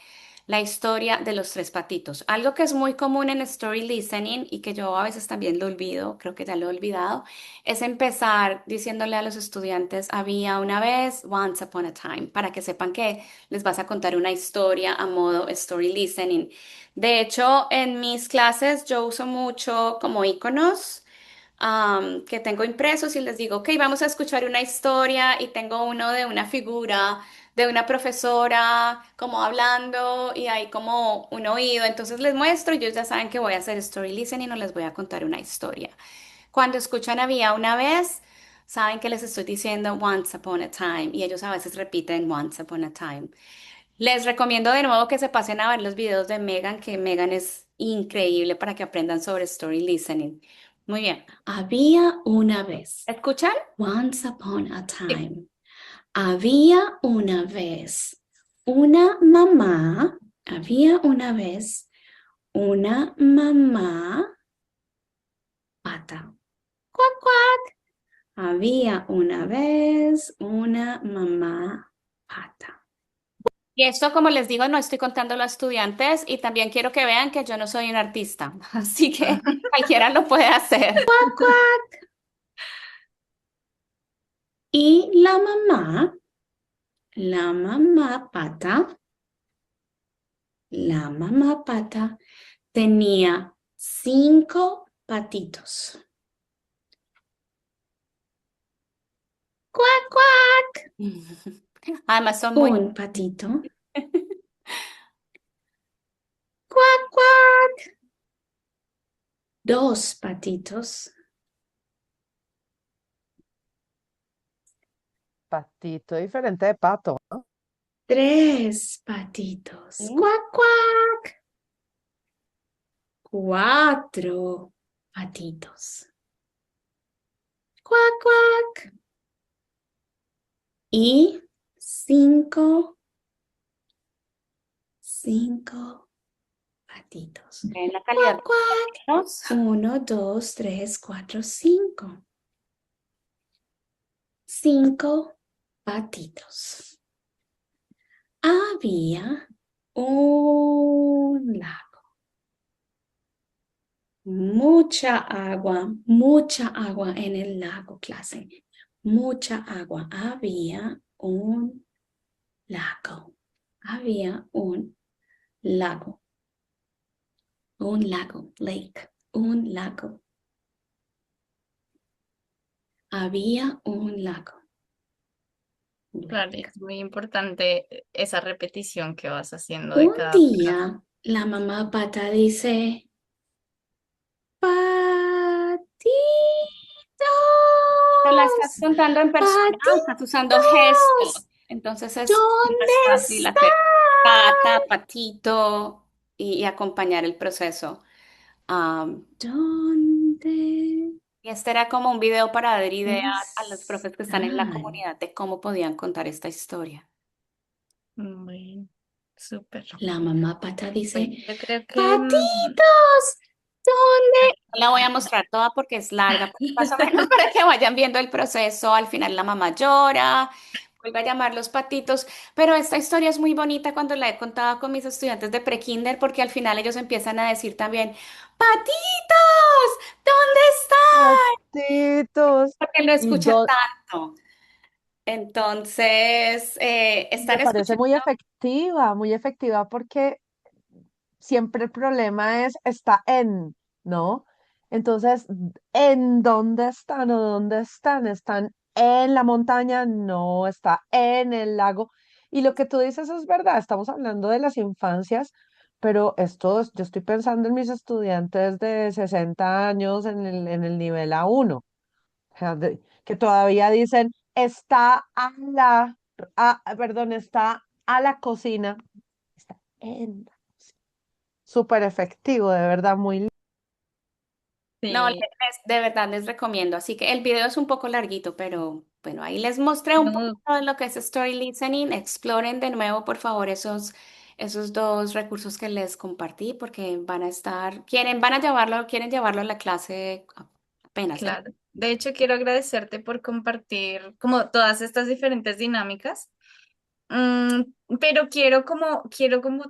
la historia de los tres patitos. Algo que es muy común en story listening y que yo a veces también lo olvido, creo que ya lo he olvidado, es empezar diciéndole a los estudiantes, había una vez, once upon a time, para que sepan que les vas a contar una historia a modo story listening. De hecho, en mis clases yo uso mucho como iconos que tengo impresos y les digo, ok, vamos a escuchar una historia y tengo uno de una figura, de una profesora, como hablando y hay como un oído. Entonces les muestro y ellos ya saben que voy a hacer story listening y no les voy a contar una historia. Cuando escuchan había una vez, saben que les estoy diciendo once upon a time y ellos a veces repiten once upon a time. Les recomiendo de nuevo que se pasen a ver los videos de Megan, que Megan es increíble para que aprendan sobre story listening. Muy bien. Había una vez. ¿Escuchan? Once upon a Sí. time. Había una vez una mamá. Había una vez una mamá pata. Cuac, cuac. Había una vez una mamá pata. Y esto, como les digo, no estoy contándolo a estudiantes y también quiero que vean que yo no soy un artista, así que cualquiera lo puede hacer. Cuac, cuac. Y la mamá pata tenía 5 patitos. Cuac, cuac. Además son muy... Un patito. Cuac, cuac. 2 patitos. patito diferente de pato, ¿no? 3 patitos. Mm. Cuac, cuac. 4 patitos. Cuac, cuac. Y cinco patitos. Ven la calidad. Cuac, cuac. 1, 2, 3, 4, 5. 5 patitos. Había un lago. Mucha agua en el lago, clase. Mucha agua. Había un lago. Había un lago. Un lago, lake. Un lago. Había un lago. Claro, Lake. es muy importante esa repetición que vas haciendo de Un cada frase. día, la mamá pata dice, patito. Pero la estás contando en persona, estás usando gestos. Patitos, Entonces es ¿dónde más fácil está? hacer pata, patito y acompañar el proceso. ¿Dónde? Y este era como un video para dar ideas a los profes que están en la comunidad de cómo podían contar esta historia. Muy súper. La mamá pata Pues dice, yo creo que patitos, ¿dónde No la voy a mostrar toda porque es larga, pero más o menos para que vayan viendo el proceso. Al final la mamá llora, vuelve a llamar los patitos, pero esta historia es muy bonita cuando la he contado con mis estudiantes de prekinder porque al final ellos empiezan a decir también, patitos, ¿dónde están? Gatitos. Porque lo Y escuchan tanto. Entonces, me están parece escuchando. muy efectiva porque siempre el problema es, está en, ¿no? Entonces, ¿en dónde están o dónde están? ¿Están en la montaña? No, está en el lago. Y lo que tú dices es verdad, estamos hablando de las infancias, pero yo estoy pensando en mis estudiantes de 60 años en el nivel A1, o sea, que todavía dicen, está perdón, está a la cocina, está en súper efectivo, de verdad, muy No, Sí, de verdad les recomiendo. Así que el video es un poco larguito, pero bueno, ahí les mostré un poquito no, de lo que es Story Listening. Exploren de nuevo, por favor, esos dos recursos que les compartí, porque quieren llevarlo a la clase apenas, ¿eh? claro. De hecho, quiero agradecerte por compartir como todas estas diferentes dinámicas. Mm, pero quiero como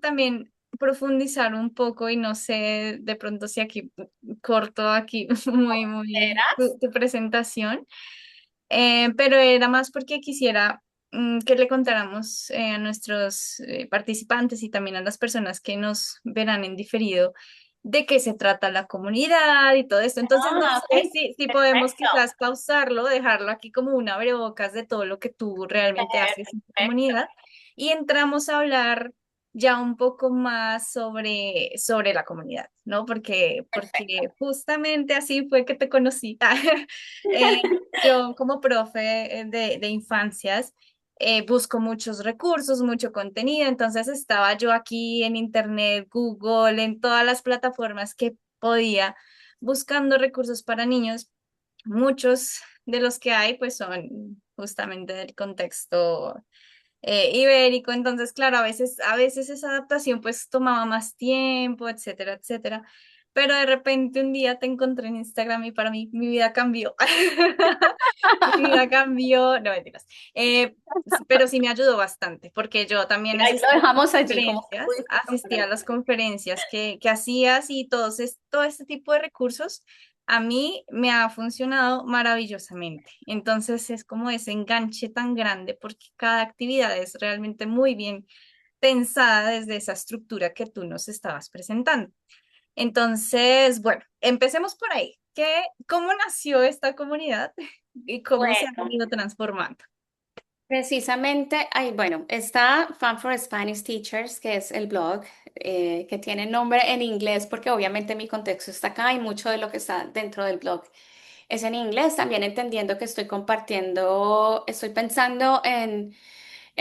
también profundizar un poco y no sé de pronto si aquí corto aquí muy ¿Eras? tu presentación, pero era más porque quisiera que le contáramos a nuestros participantes y también a las personas que nos verán en diferido de qué se trata la comunidad y todo esto. Entonces, no Ah, sé ok, si podemos perfecto, quizás pausarlo, dejarlo aquí como un abrebocas de todo lo que tú realmente haces en tu perfecto. comunidad y entramos a hablar ya un poco más sobre la comunidad, ¿no? Porque Perfecto. justamente así fue que te conocí. Yo como profe de infancias busco muchos recursos, mucho contenido, entonces estaba yo aquí en Internet, Google, en todas las plataformas que podía, buscando recursos para niños. Muchos de los que hay pues son justamente del contexto ibérico, entonces claro, a veces esa adaptación pues tomaba más tiempo, etcétera, etcétera. Pero de repente un día te encontré en Instagram y para mí mi vida cambió. Mi vida cambió, no mentiras. Pero sí me ayudó bastante, porque yo también Ahí lo dejamos allí, como que conferencias, pudiste asistí a comprender. las conferencias que hacías y todo este tipo de recursos a mí me ha funcionado maravillosamente. Entonces es como ese enganche tan grande porque cada actividad es realmente muy bien pensada desde esa estructura que tú nos estabas presentando. Entonces, bueno, empecemos por ahí. ¿Cómo nació esta comunidad y cómo se ha Bueno. venido transformando? Precisamente, bueno, está Fun for Spanish Teachers, que es el blog, que tiene nombre en inglés porque obviamente mi contexto está acá y mucho de lo que está dentro del blog es en inglés, también entendiendo que estoy pensando en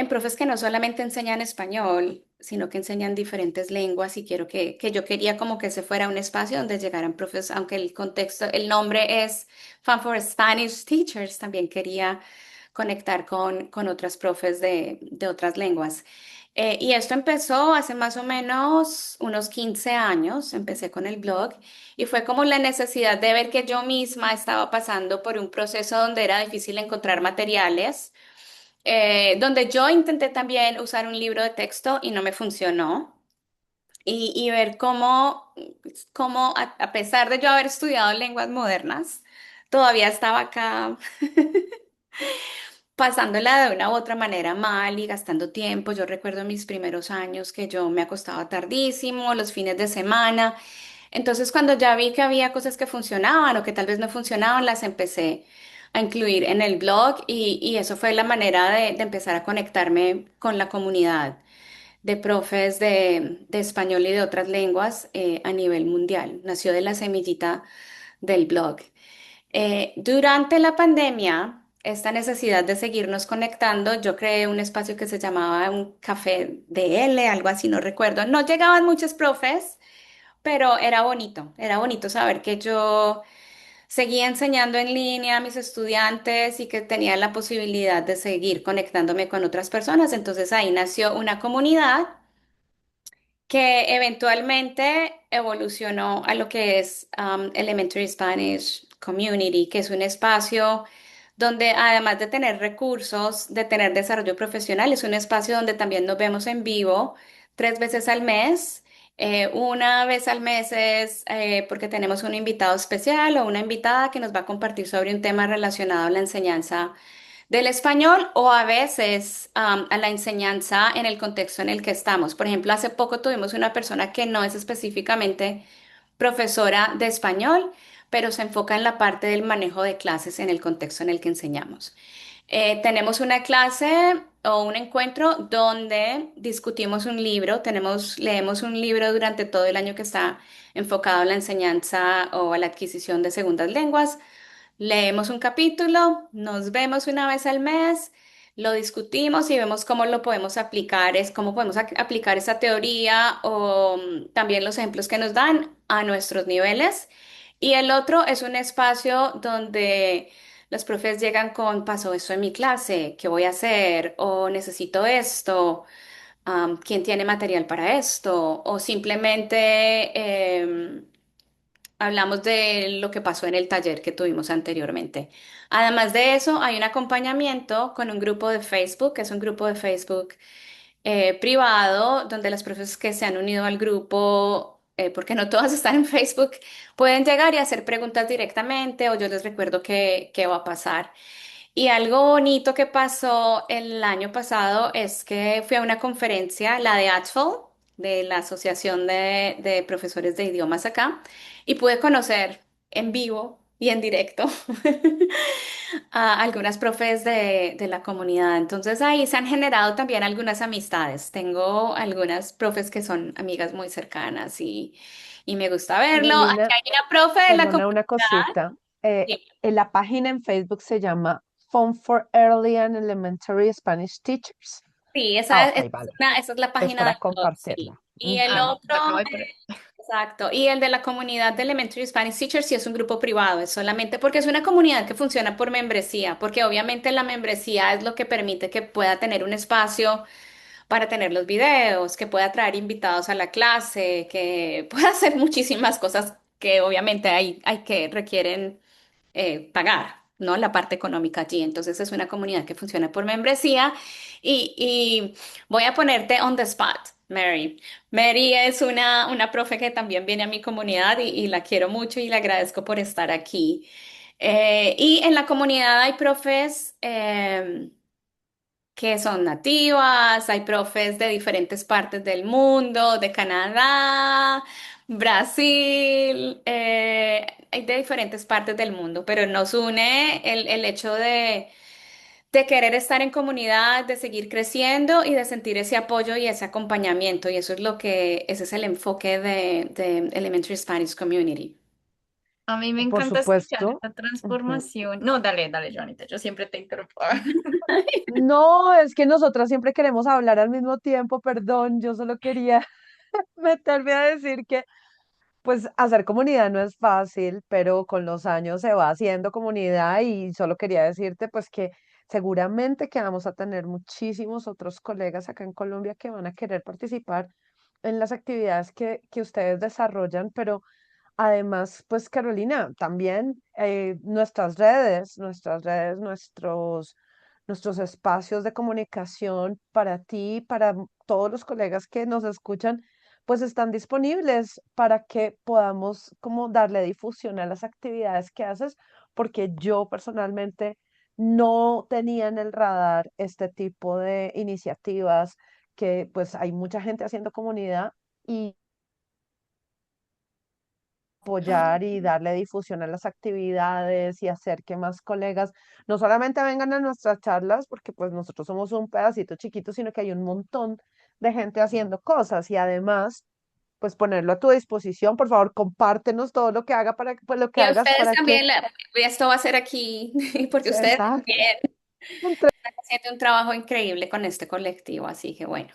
profes que no solamente enseñan español, sino que enseñan diferentes lenguas y que yo quería como que ese fuera un espacio donde llegaran profes, aunque el nombre es Fun for Spanish Teachers, también quería conectar con otras profes de otras lenguas. Y esto empezó hace más o menos unos 15 años, empecé con el blog y fue como la necesidad de ver que yo misma estaba pasando por un proceso donde era difícil encontrar materiales, donde yo intenté también usar un libro de texto y no me funcionó. Y ver cómo a pesar de yo haber estudiado lenguas modernas, todavía estaba acá pasándola de una u otra manera mal y gastando tiempo. Yo recuerdo mis primeros años que yo me acostaba tardísimo, los fines de semana. Entonces, cuando ya vi que había cosas que funcionaban o que tal vez no funcionaban, las empecé a incluir en el blog y eso fue la manera de empezar a conectarme con la comunidad de profes de español y de otras lenguas a nivel mundial. Nació de la semillita del blog. Durante la pandemia, esta necesidad de seguirnos conectando, yo creé un espacio que se llamaba un café de L, algo así, no recuerdo. No llegaban muchos profes, pero era bonito saber que yo seguía enseñando en línea a mis estudiantes y que tenía la posibilidad de seguir conectándome con otras personas. Entonces ahí nació una comunidad que eventualmente evolucionó a lo que es Elementary Spanish Community, que es un espacio donde además de tener recursos, de tener desarrollo profesional, es un espacio donde también nos vemos en vivo 3 veces al mes. Una vez al mes es porque tenemos un invitado especial o una invitada que nos va a compartir sobre un tema relacionado a la enseñanza del español o a veces a la enseñanza en el contexto en el que estamos. Por ejemplo, hace poco tuvimos una persona que no es específicamente profesora de español, pero se enfoca en la parte del manejo de clases en el contexto en el que enseñamos. Tenemos una clase o un encuentro donde discutimos un libro, leemos un libro durante todo el año que está enfocado a la enseñanza o a la adquisición de segundas lenguas. Leemos un capítulo, nos vemos una vez al mes, lo discutimos y vemos cómo lo podemos aplicar, es cómo podemos aplicar esa teoría o también los ejemplos que nos dan a nuestros niveles. Y el otro es un espacio donde los profes llegan con, pasó esto en mi clase, ¿qué voy a hacer? O necesito esto, ¿quién tiene material para esto? O simplemente hablamos de lo que pasó en el taller que tuvimos anteriormente. Además de eso, hay un acompañamiento con un grupo de Facebook, que es un grupo de Facebook privado, donde las profes que se han unido al grupo, porque no todas están en Facebook, pueden llegar y hacer preguntas directamente o yo les recuerdo qué va a pasar. Y algo bonito que pasó el año pasado es que fui a una conferencia, la de ATFL, de la Asociación de Profesores de Idiomas acá, y pude conocer en vivo y en directo a algunas profes de la comunidad. Entonces ahí se han generado también algunas amistades. Tengo algunas profes que son amigas muy cercanas y me gusta verlo. Aquí Carolina, hay una profe de la perdona comunidad. una cosita. Sí. En la página en Facebook se llama Fund for Early and Elementary Spanish Teachers. Sí, Ah, esa ok, es, vale. esa es la Es página para del blog, sí. compartirla. Y el Ujú. Ah, otro, lo acabo de poner. exacto, y el de la comunidad de Elementary Spanish Teachers sí es un grupo privado, es solamente porque es una comunidad que funciona por membresía, porque obviamente la membresía es lo que permite que pueda tener un espacio para tener los videos, que pueda traer invitados a la clase, que pueda hacer muchísimas cosas que obviamente hay que requieren pagar, ¿no? La parte económica allí. Entonces es una comunidad que funciona por membresía y voy a ponerte on the spot, Mary. Mary es una profe que también viene a mi comunidad y la quiero mucho y le agradezco por estar aquí. Y en la comunidad hay profes que son nativas, hay profes de diferentes partes del mundo, de Canadá, Brasil, hay de diferentes partes del mundo, pero nos une el hecho de querer estar en comunidad, de seguir creciendo y de sentir ese apoyo y ese acompañamiento. Y eso es ese es el enfoque de Elementary Spanish Community. A mí me Por encanta escuchar supuesto. esta Ujú. transformación. No, dale, dale, Joanita, yo siempre te interrumpo. No, es que nosotras siempre queremos hablar al mismo tiempo, perdón, yo solo quería meterme a decir que pues hacer comunidad no es fácil, pero con los años se va haciendo comunidad y solo quería decirte pues que seguramente que vamos a tener muchísimos otros colegas acá en Colombia que van a querer participar en las actividades que ustedes desarrollan, pero además, pues Carolina, también nuestros espacios de comunicación para ti, para todos los colegas que nos escuchan, pues están disponibles para que podamos como darle difusión a las actividades que haces, porque yo personalmente no tenía en el radar este tipo de iniciativas que pues hay mucha gente haciendo comunidad y apoyar y darle difusión a las actividades y hacer que más colegas no solamente vengan a nuestras charlas, porque pues nosotros somos un pedacito chiquito, sino que hay un montón de gente haciendo cosas y además, pues ponerlo a tu disposición. Por favor, compártenos todo lo que haga para que, pues, lo que Y a hagas ustedes para que, también, esto va a ser aquí, porque ustedes exacto, también están haciendo un trabajo increíble con este colectivo, así que bueno.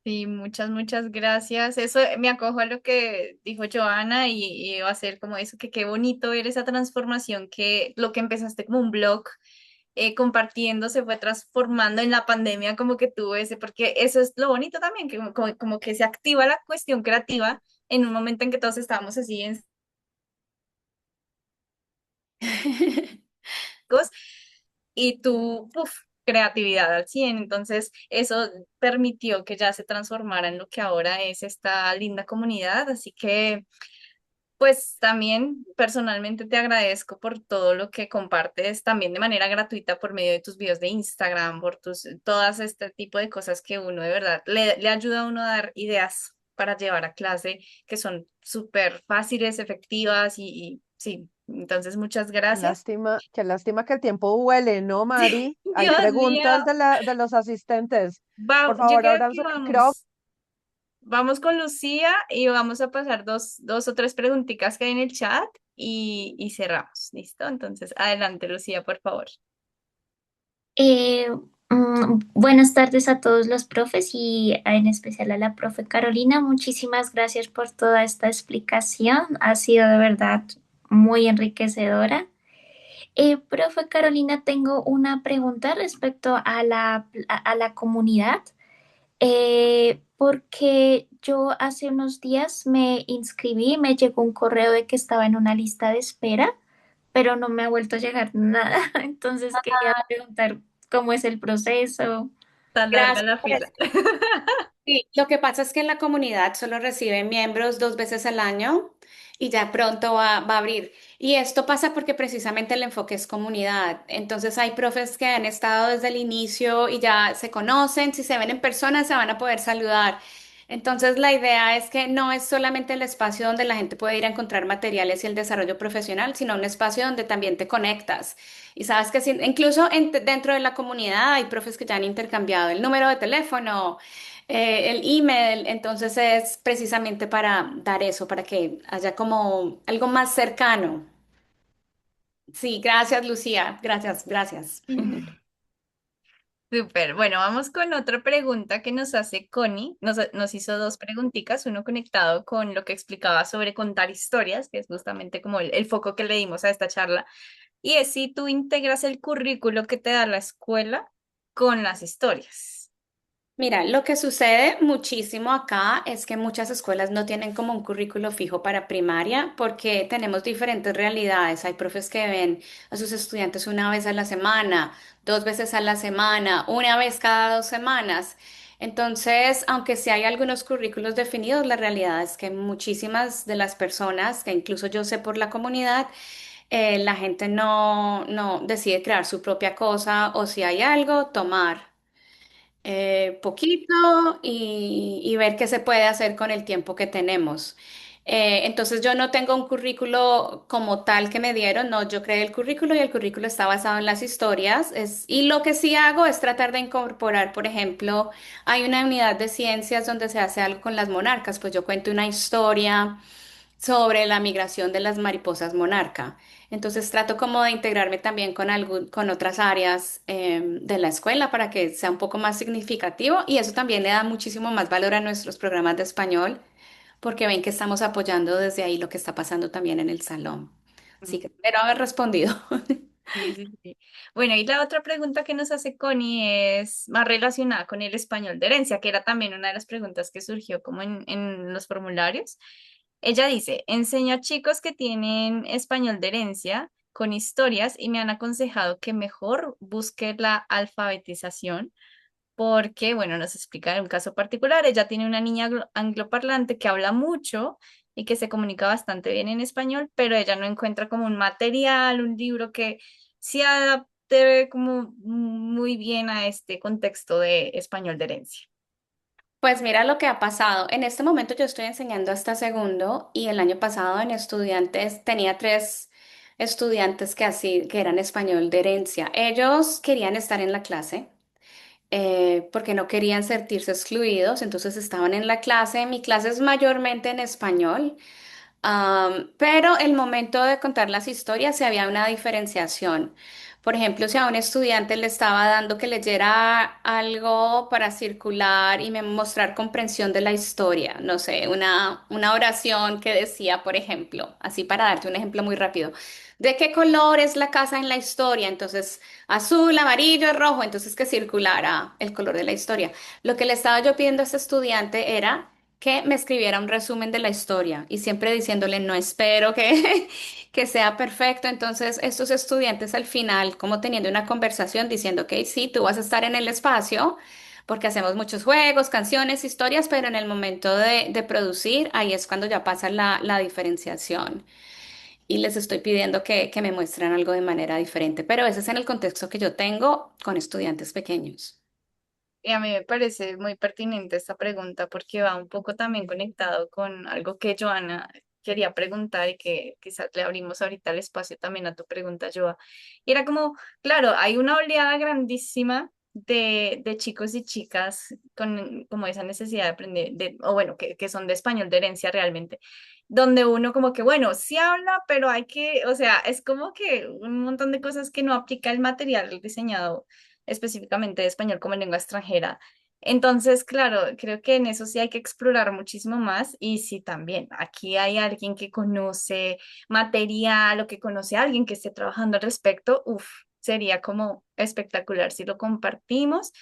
Sí, muchas, muchas gracias. Eso me acojo a lo que dijo Joana y va a ser como eso, que qué bonito ver esa transformación, que lo que empezaste como un blog compartiendo se fue transformando en la pandemia, como que tuvo ese, porque eso es lo bonito también, que como que se activa la cuestión creativa en un momento en que todos estábamos así en secos y tú, uf, creatividad al 100. Entonces, eso permitió que ya se transformara en lo que ahora es esta linda comunidad. Así que, pues también personalmente te agradezco por todo lo que compartes también de manera gratuita por medio de tus videos de Instagram, por todas este tipo de cosas que uno de verdad le ayuda a uno a dar ideas para llevar a clase que son súper fáciles, efectivas y sí. Entonces, muchas gracias. Qué lástima que el tiempo huele, ¿no, Mari? Hay Dios mío. preguntas de los asistentes. Por Yo favor, creo abran que su micrófono. vamos con Lucía y vamos a pasar dos o tres preguntitas que hay en el chat y cerramos. ¿Listo? Entonces, adelante, Lucía, por favor. Eh, Buenas tardes a todos los profes y en especial a la profe Carolina. Muchísimas gracias por toda esta explicación. Ha sido de verdad muy enriquecedora. Profe Carolina, tengo una pregunta respecto a a la comunidad, porque yo hace unos días me inscribí, me llegó un correo de que estaba en una lista de espera, pero no me ha vuelto a llegar nada. Entonces quería preguntar cómo es el proceso. Tan larga Gracias la por fila. Sí, lo que pasa es que la comunidad solo recibe miembros 2 veces al año y ya pronto va a abrir. Y esto pasa porque precisamente el enfoque es comunidad. Entonces hay profes que han estado desde el inicio y ya se conocen, si se ven en persona se van a poder saludar. Entonces la idea es que no es solamente el espacio donde la gente puede ir a encontrar materiales y el desarrollo profesional, sino un espacio donde también te conectas. Y sabes que incluso dentro de la comunidad hay profes que ya han intercambiado el número de teléfono, el email. Entonces es precisamente para dar eso, para que haya como algo más cercano. Sí, gracias, Lucía. Gracias, gracias. Súper. Bueno, vamos con otra pregunta que nos hace Connie. Nos hizo dos preguntitas, uno conectado con lo que explicaba sobre contar historias, que es justamente como el foco que le dimos a esta charla. Y es si tú integras el currículo que te da la escuela con las historias. Mira, lo que sucede muchísimo acá es que muchas escuelas no tienen como un currículo fijo para primaria porque tenemos diferentes realidades. Hay profes que ven a sus estudiantes una vez a la semana, 2 veces a la semana, una vez cada 2 semanas. Entonces, aunque sí hay algunos currículos definidos, la realidad es que muchísimas de las personas, que incluso yo sé por la comunidad, la gente no decide crear su propia cosa o si hay algo, tomar poquito y ver qué se puede hacer con el tiempo que tenemos. Entonces yo no tengo un currículo como tal que me dieron, no, yo creé el currículo y el currículo está basado en las historias. Y lo que sí hago es tratar de incorporar, por ejemplo, hay una unidad de ciencias donde se hace algo con las monarcas, pues yo cuento una historia sobre la migración de las mariposas monarca. Entonces trato como de integrarme también con otras áreas de la escuela para que sea un poco más significativo y eso también le da muchísimo más valor a nuestros programas de español porque ven que estamos apoyando desde ahí lo que está pasando también en el salón. Así que espero haber respondido. Sí, sí, sí. Bueno, y la otra pregunta que nos hace Connie es más relacionada con el español de herencia, que era también una de las preguntas que surgió como en los formularios. Ella dice, enseño a chicos que tienen español de herencia con historias y me han aconsejado que mejor busque la alfabetización porque, bueno, nos explica en un caso particular, ella tiene una niña angloparlante que habla mucho y que se comunica bastante bien en español, pero ella no encuentra como un material, un libro que se adapte como muy bien a este contexto de español de herencia. Pues mira lo que ha pasado. En este momento yo estoy enseñando hasta segundo y el año pasado en estudiantes tenía 3 estudiantes que eran español de herencia. Ellos querían estar en la clase porque no querían sentirse excluidos, entonces estaban en la clase. Mi clase es mayormente en español. Pero el momento de contar las historias, sí había una diferenciación. Por ejemplo, si a un estudiante le estaba dando que leyera algo para circular y mostrar comprensión de la historia, no sé, una oración que decía, por ejemplo, así para darte un ejemplo muy rápido, ¿de qué color es la casa en la historia? Entonces, azul, amarillo, rojo, entonces que circulara el color de la historia. Lo que le estaba yo pidiendo a este estudiante era que me escribiera un resumen de la historia y siempre diciéndole, no espero que, que sea perfecto. Entonces, estos estudiantes al final, como teniendo una conversación, diciendo, ok, sí, tú vas a estar en el espacio, porque hacemos muchos juegos, canciones, historias, pero en el momento de producir, ahí es cuando ya pasa la diferenciación. Y les estoy pidiendo que me muestren algo de manera diferente, pero ese es en el contexto que yo tengo con estudiantes pequeños. Y a mí me parece muy pertinente esta pregunta porque va un poco también conectado con algo que Joana quería preguntar y que quizás le abrimos ahorita el espacio también a tu pregunta, Joa. Y era como, claro, hay una oleada grandísima de chicos y chicas con como esa necesidad de aprender, o bueno, que son de español de herencia realmente, donde uno como que, bueno, sí habla, pero hay que, o sea, es como que un montón de cosas que no aplica el material diseñado específicamente de español como lengua extranjera. Entonces, claro, creo que en eso sí hay que explorar muchísimo más y sí también, aquí hay alguien que conoce material o que conoce a alguien que esté trabajando al respecto, uff, sería como espectacular si lo compartimos.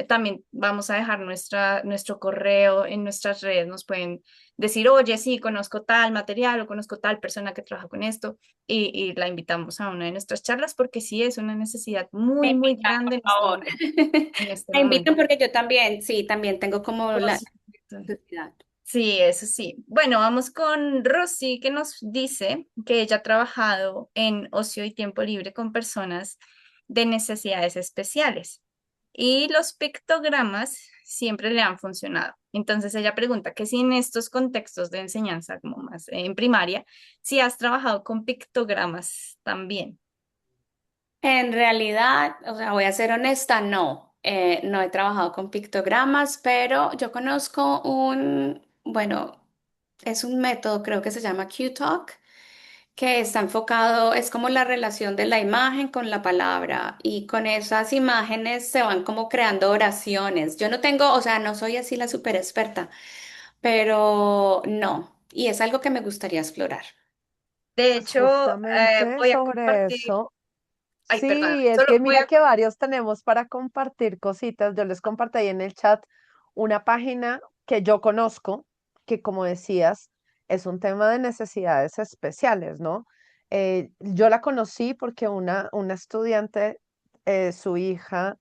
También vamos a dejar nuestro correo en nuestras redes, nos pueden decir, oye, sí, conozco tal material o conozco tal persona que trabaja con esto y la invitamos a una de nuestras charlas porque sí es una necesidad Me muy, muy invitan, por grande favor. en este Me invitan momento. porque yo también, sí, también tengo como Por la supuesto. necesidad. Sí, eso sí. Bueno, vamos con Rosy, que nos dice que ella ha trabajado en ocio y tiempo libre con personas de necesidades especiales y los pictogramas siempre le han funcionado. Entonces ella pregunta que si en estos contextos de enseñanza, como más en primaria, si has trabajado con pictogramas también. En realidad, o sea, voy a ser honesta, no. No he trabajado con pictogramas, pero yo conozco bueno, es un método, creo que se llama Q-Talk, que está enfocado, es como la relación de la imagen con la palabra y con esas imágenes se van como creando oraciones. Yo no tengo, o sea, no soy así la súper experta, pero no, y es algo que me gustaría explorar. De Pues hecho, justamente voy a sobre compartir, eso, ay, perdón, sí, es solo que voy mira a que varios tenemos para compartir cositas. Yo les compartí ahí en el chat una página que yo conozco, que como decías, es un tema de necesidades especiales, ¿no? Yo la conocí porque una estudiante, su hija,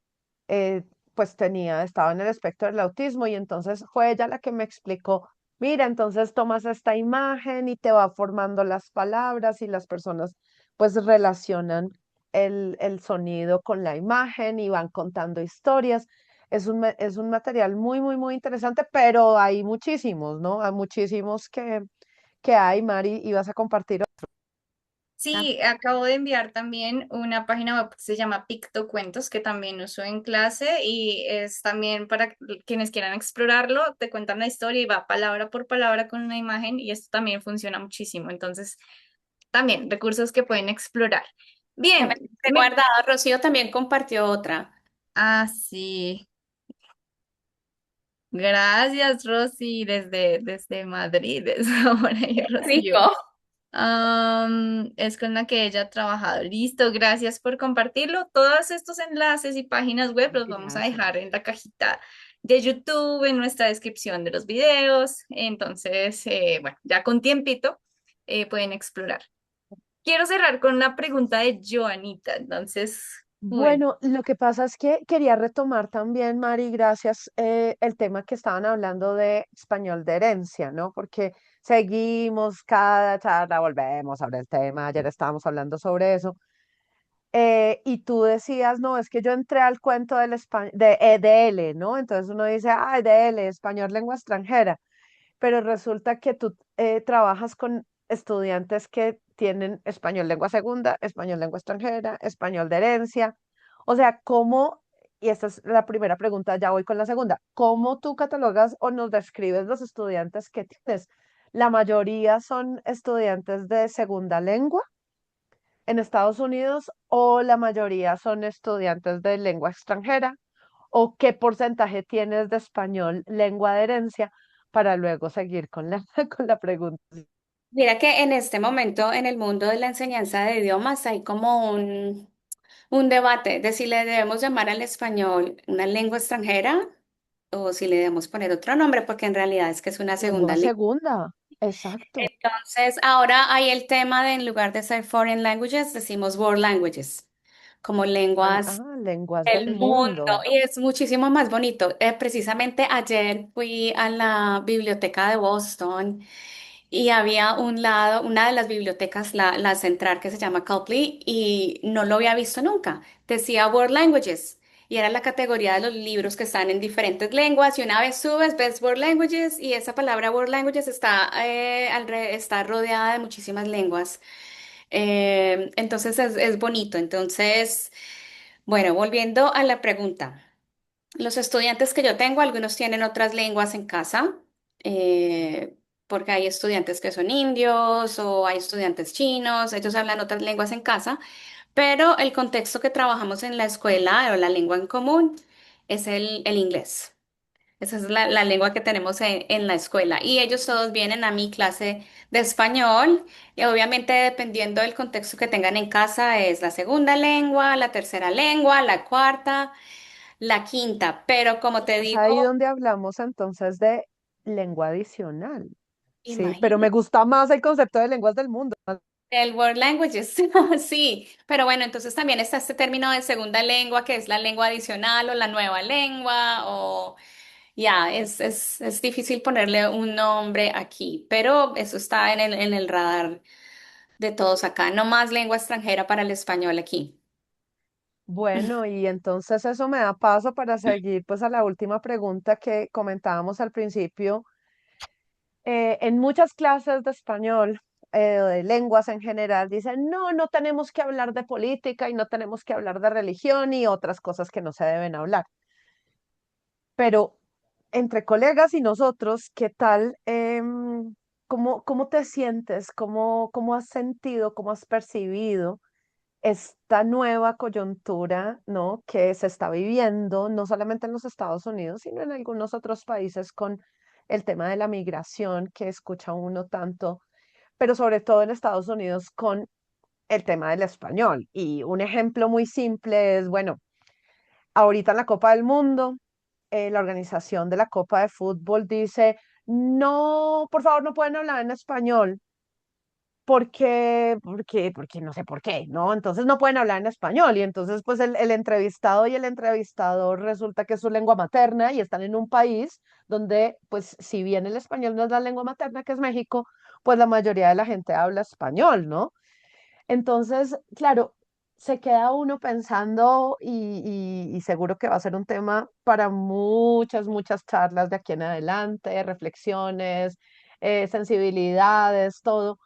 eh, pues estaba en el espectro del autismo y entonces fue ella la que me explicó, mira, entonces tomas esta imagen y te va formando las palabras y las personas pues relacionan el sonido con la imagen y van contando historias. Es un material muy, muy, muy interesante, pero hay muchísimos, ¿no? Hay muchísimos que hay, Mari, y vas a compartir. Sí, acabo de enviar también una página web que se llama Pictocuentos, que también uso en clase y es también para quienes quieran explorarlo, te cuentan la historia y va palabra por palabra con una imagen y esto también funciona muchísimo. Entonces, también recursos que pueden explorar. Que me Bien, he guardado, Rocío también compartió otra. sí, gracias Rosy desde Madrid, es ahora y Rocío. Rico. Es con la que ella ha trabajado. Listo, gracias por compartirlo. Todos estos enlaces y páginas web los vamos a dejar en la cajita de YouTube, en nuestra descripción de los videos. Entonces, bueno, ya con tiempito pueden explorar. Quiero cerrar con una pregunta de Joanita. Entonces, bueno, Bueno, lo que pasa es que quería retomar también, Mari, gracias, el tema que estaban hablando de español de herencia, ¿no? Porque seguimos cada charla, volvemos sobre el tema, ayer estábamos hablando sobre eso. Y tú decías, no, es que yo entré al cuento del de EDL, ¿no? Entonces uno dice, ah, EDL, español lengua extranjera, pero resulta que tú trabajas con estudiantes que tienen español lengua segunda, español lengua extranjera, español de herencia. O sea, ¿cómo, y esta es la primera pregunta, ya voy con la segunda, ¿cómo tú catalogas o nos describes los estudiantes que tienes? La mayoría son estudiantes de segunda lengua en Estados Unidos o la mayoría son estudiantes de lengua extranjera o qué porcentaje tienes de español lengua de herencia para luego seguir con con la pregunta. Mira que en este momento en el mundo de la enseñanza de idiomas hay como un debate de si le debemos llamar al español una lengua extranjera o si le debemos poner otro nombre, porque en realidad es que es una Lengua segunda lengua. segunda, exacto. Entonces, ahora hay el tema de en lugar de ser foreign languages, decimos world languages, como lenguas Lenguas del del mundo, mundo. y es muchísimo más bonito. Precisamente ayer fui a la biblioteca de Boston y había un lado, una de las bibliotecas, la central que se llama Copley, y no lo había visto nunca. Decía World Languages. Y era la categoría de los libros que están en diferentes lenguas. Y una vez subes, ves World Languages. Y esa palabra World Languages está, está rodeada de muchísimas lenguas. Entonces es bonito. Entonces, bueno, volviendo a la pregunta. Los estudiantes que yo tengo, algunos tienen otras lenguas en casa, eh, porque hay estudiantes que son indios o hay estudiantes chinos, ellos hablan otras lenguas en casa, pero el contexto que trabajamos en la escuela o la lengua en común es el inglés. Esa es la lengua que tenemos en la escuela. Y ellos todos vienen a mi clase de español. Y obviamente, dependiendo del contexto que tengan en casa, es la segunda lengua, la tercera lengua, la cuarta, la quinta. Pero como te Es digo, ahí donde hablamos entonces de lengua adicional. Sí, pero me imagínate. gusta más el concepto de lenguas del mundo. El World Languages, sí, pero bueno, entonces también está este término de segunda lengua, que es la lengua adicional o la nueva lengua, o ya, es difícil ponerle un nombre aquí, pero eso está en el radar de todos acá. No más lengua extranjera para el español aquí. Bueno, y entonces eso me da paso para seguir pues a la última pregunta que comentábamos al principio. En muchas clases de español, o de lenguas en general, dicen, no, no tenemos que hablar de política y no tenemos que hablar de religión y otras cosas que no se deben hablar. Pero entre colegas y nosotros, ¿qué tal? ¿Cómo te sientes? ¿Cómo has sentido? ¿Cómo has percibido esta nueva coyuntura, ¿no? Que se está viviendo, no solamente en los Estados Unidos, sino en algunos otros países con el tema de la migración que escucha uno tanto, pero sobre todo en Estados Unidos con el tema del español? Y un ejemplo muy simple es, bueno, ahorita en la Copa del Mundo, la organización de la Copa de Fútbol dice, no, por favor, no pueden hablar en español porque no sé por qué, ¿no? Entonces no pueden hablar en español y entonces pues el entrevistado y el entrevistador resulta que es su lengua materna y están en un país donde pues si bien el español no es la lengua materna, que es México, pues la mayoría de la gente habla español, ¿no? Entonces, claro, se queda uno pensando y seguro que va a ser un tema para muchas, muchas charlas de aquí en adelante, reflexiones, sensibilidades, todo.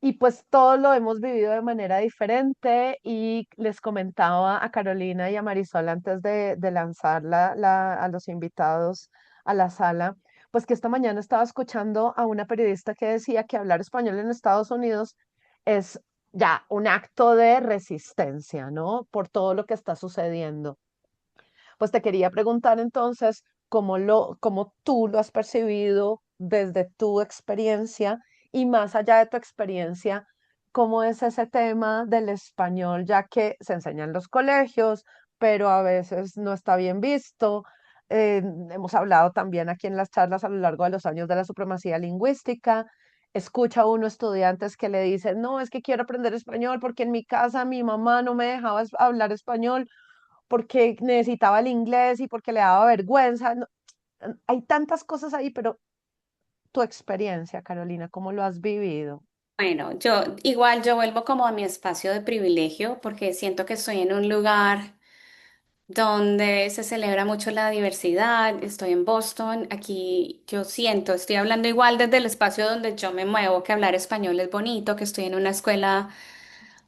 Y pues todos lo hemos vivido de manera diferente y les comentaba a Carolina y a Marisol antes de lanzar a los invitados a la sala, pues que esta mañana estaba escuchando a una periodista que decía que hablar español en Estados Unidos es ya un acto de resistencia, ¿no? Por todo lo que está sucediendo. Pues te quería preguntar entonces cómo tú lo has percibido desde tu experiencia y más allá de tu experiencia, cómo es ese tema del español, ya que se enseña en los colegios, pero a veces no está bien visto. Hemos hablado también aquí en las charlas a lo largo de los años de la supremacía lingüística. Escucha uno estudiantes que le dicen, no, es que quiero aprender español porque en mi casa mi mamá no me dejaba hablar español porque necesitaba el inglés y porque le daba vergüenza. Hay tantas cosas ahí, pero tu experiencia, Carolina, ¿cómo lo has vivido? Bueno, yo igual yo vuelvo como a mi espacio de privilegio porque siento que estoy en un lugar donde se celebra mucho la diversidad. Estoy en Boston, aquí yo siento, estoy hablando igual desde el espacio donde yo me muevo, que hablar español es bonito, que estoy en una escuela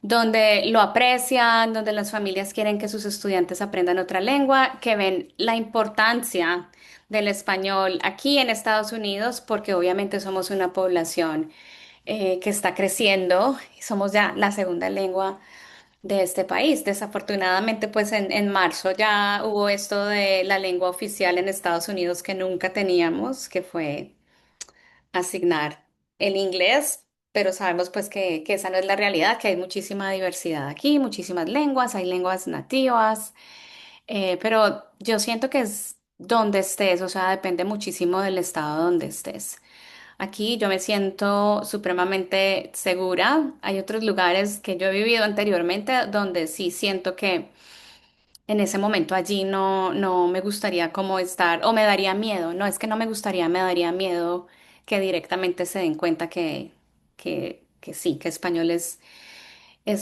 donde lo aprecian, donde las familias quieren que sus estudiantes aprendan otra lengua, que ven la importancia del español aquí en Estados Unidos, porque obviamente somos una población que está creciendo, y somos ya la segunda lengua de este país. Desafortunadamente, pues en marzo ya hubo esto de la lengua oficial en Estados Unidos que nunca teníamos, que fue asignar el inglés, pero sabemos pues que esa no es la realidad, que hay muchísima diversidad aquí, muchísimas lenguas, hay lenguas nativas, pero yo siento que es donde estés, o sea, depende muchísimo del estado donde estés. Aquí yo me siento supremamente segura. Hay otros lugares que yo he vivido anteriormente donde sí siento que en ese momento allí no me gustaría como estar, o me daría miedo, no es que no me gustaría, me daría miedo que directamente se den cuenta que sí, que español es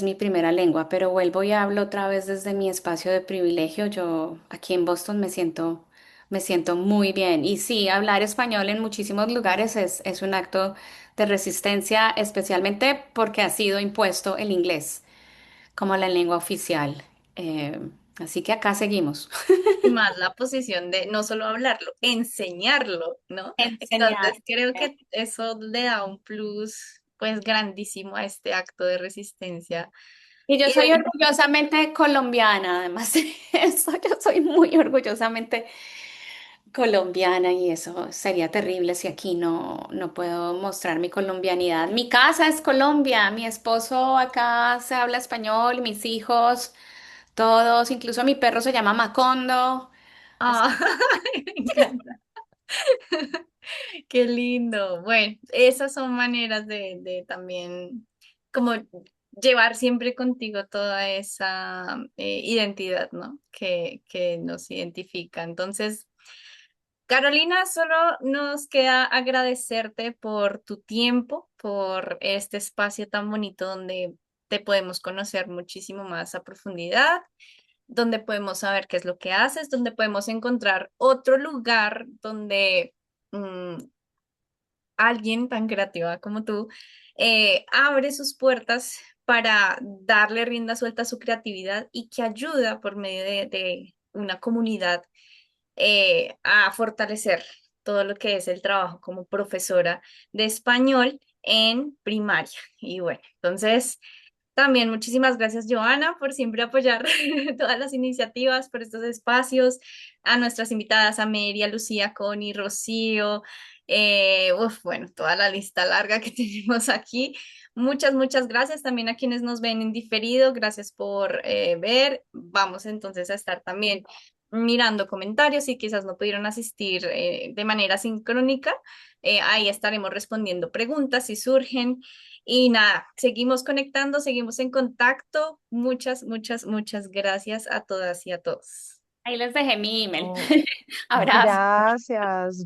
mi primera lengua, pero vuelvo y hablo otra vez desde mi espacio de privilegio. Yo aquí en Boston me siento muy bien. Y sí, hablar español en muchísimos lugares es un acto de resistencia, especialmente porque ha sido impuesto el inglés como la lengua oficial. Eh, Así que acá seguimos. Y más la posición de no solo hablarlo, enseñarlo, ¿no? Enseñar. Entonces creo que eso le da un plus pues grandísimo a este acto de resistencia. Y yo Y soy de- orgullosamente colombiana, además de eso, yo soy muy orgullosamente colombiana y eso sería terrible si aquí no puedo mostrar mi colombianidad. Mi casa es Colombia, mi esposo acá se habla español, mis hijos, todos, incluso mi perro se llama Macondo. Así- ah, me encanta. Qué lindo. Bueno, esas son maneras de también como llevar siempre contigo toda esa identidad, ¿no? Que nos identifica. Entonces, Carolina, solo nos queda agradecerte por tu tiempo, por este espacio tan bonito donde te podemos conocer muchísimo más a profundidad, donde podemos saber qué es lo que haces, donde podemos encontrar otro lugar donde alguien tan creativa como tú abre sus puertas para darle rienda suelta a su creatividad y que ayuda por medio de una comunidad a fortalecer todo lo que es el trabajo como profesora de español en primaria. Y bueno, entonces también muchísimas gracias, Joana, por siempre apoyar todas las iniciativas, por estos espacios, a nuestras invitadas, a Mary, a Lucía, Connie, Rocío, bueno, toda la lista larga que tenemos aquí. Muchas gracias también a quienes nos ven en diferido. Gracias por ver. Vamos entonces a estar también mirando comentarios y quizás no pudieron asistir de manera sincrónica. Ahí estaremos respondiendo preguntas si surgen. Y nada, seguimos conectando, seguimos en contacto. Muchas gracias a todas y a todos. Ahí les dejé mi email. Oh, Abrazo.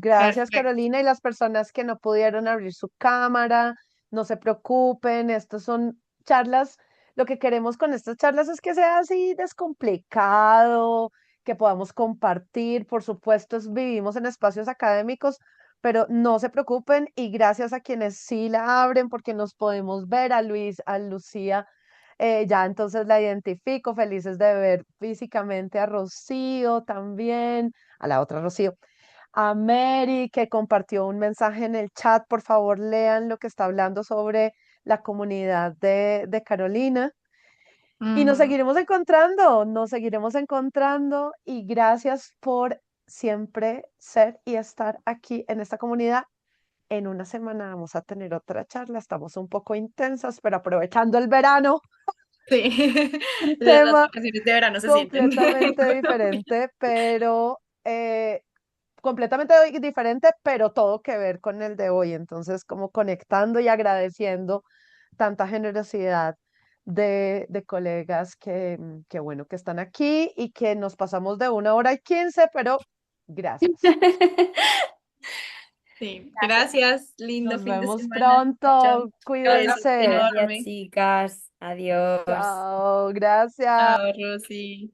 gracias Perfecto. Carolina y las personas que no pudieron abrir su cámara, no se preocupen, estas son charlas, lo que queremos con estas charlas es que sea así descomplicado, que podamos compartir, por supuesto, vivimos en espacios académicos, pero no se preocupen y gracias a quienes sí la abren porque nos podemos ver a Luis, a Lucía ya entonces la identifico, felices de ver físicamente a Rocío también, a la otra Rocío, a Mary que compartió un mensaje en el chat, por favor lean lo que está hablando sobre la comunidad de Carolina y Ujú. nos seguiremos encontrando y gracias por siempre ser y estar aquí en esta comunidad. En una semana vamos a tener otra charla, estamos un poco intensas, pero aprovechando el verano Sí, un las tema vacaciones de verano se sienten. completamente diferente, pero completamente diferente, pero todo que ver con el de hoy. Entonces, como conectando y agradeciendo tanta generosidad de colegas que bueno, que están aquí y que nos pasamos de 1 hora y 15, pero gracias. Sí, gracias. Lindo Nos fin de vemos semana. Chao, chao. pronto. Abrazo Cuídense. Gracias, enorme. chicas. Adiós. Chao. Gracias. Chao, Rosy.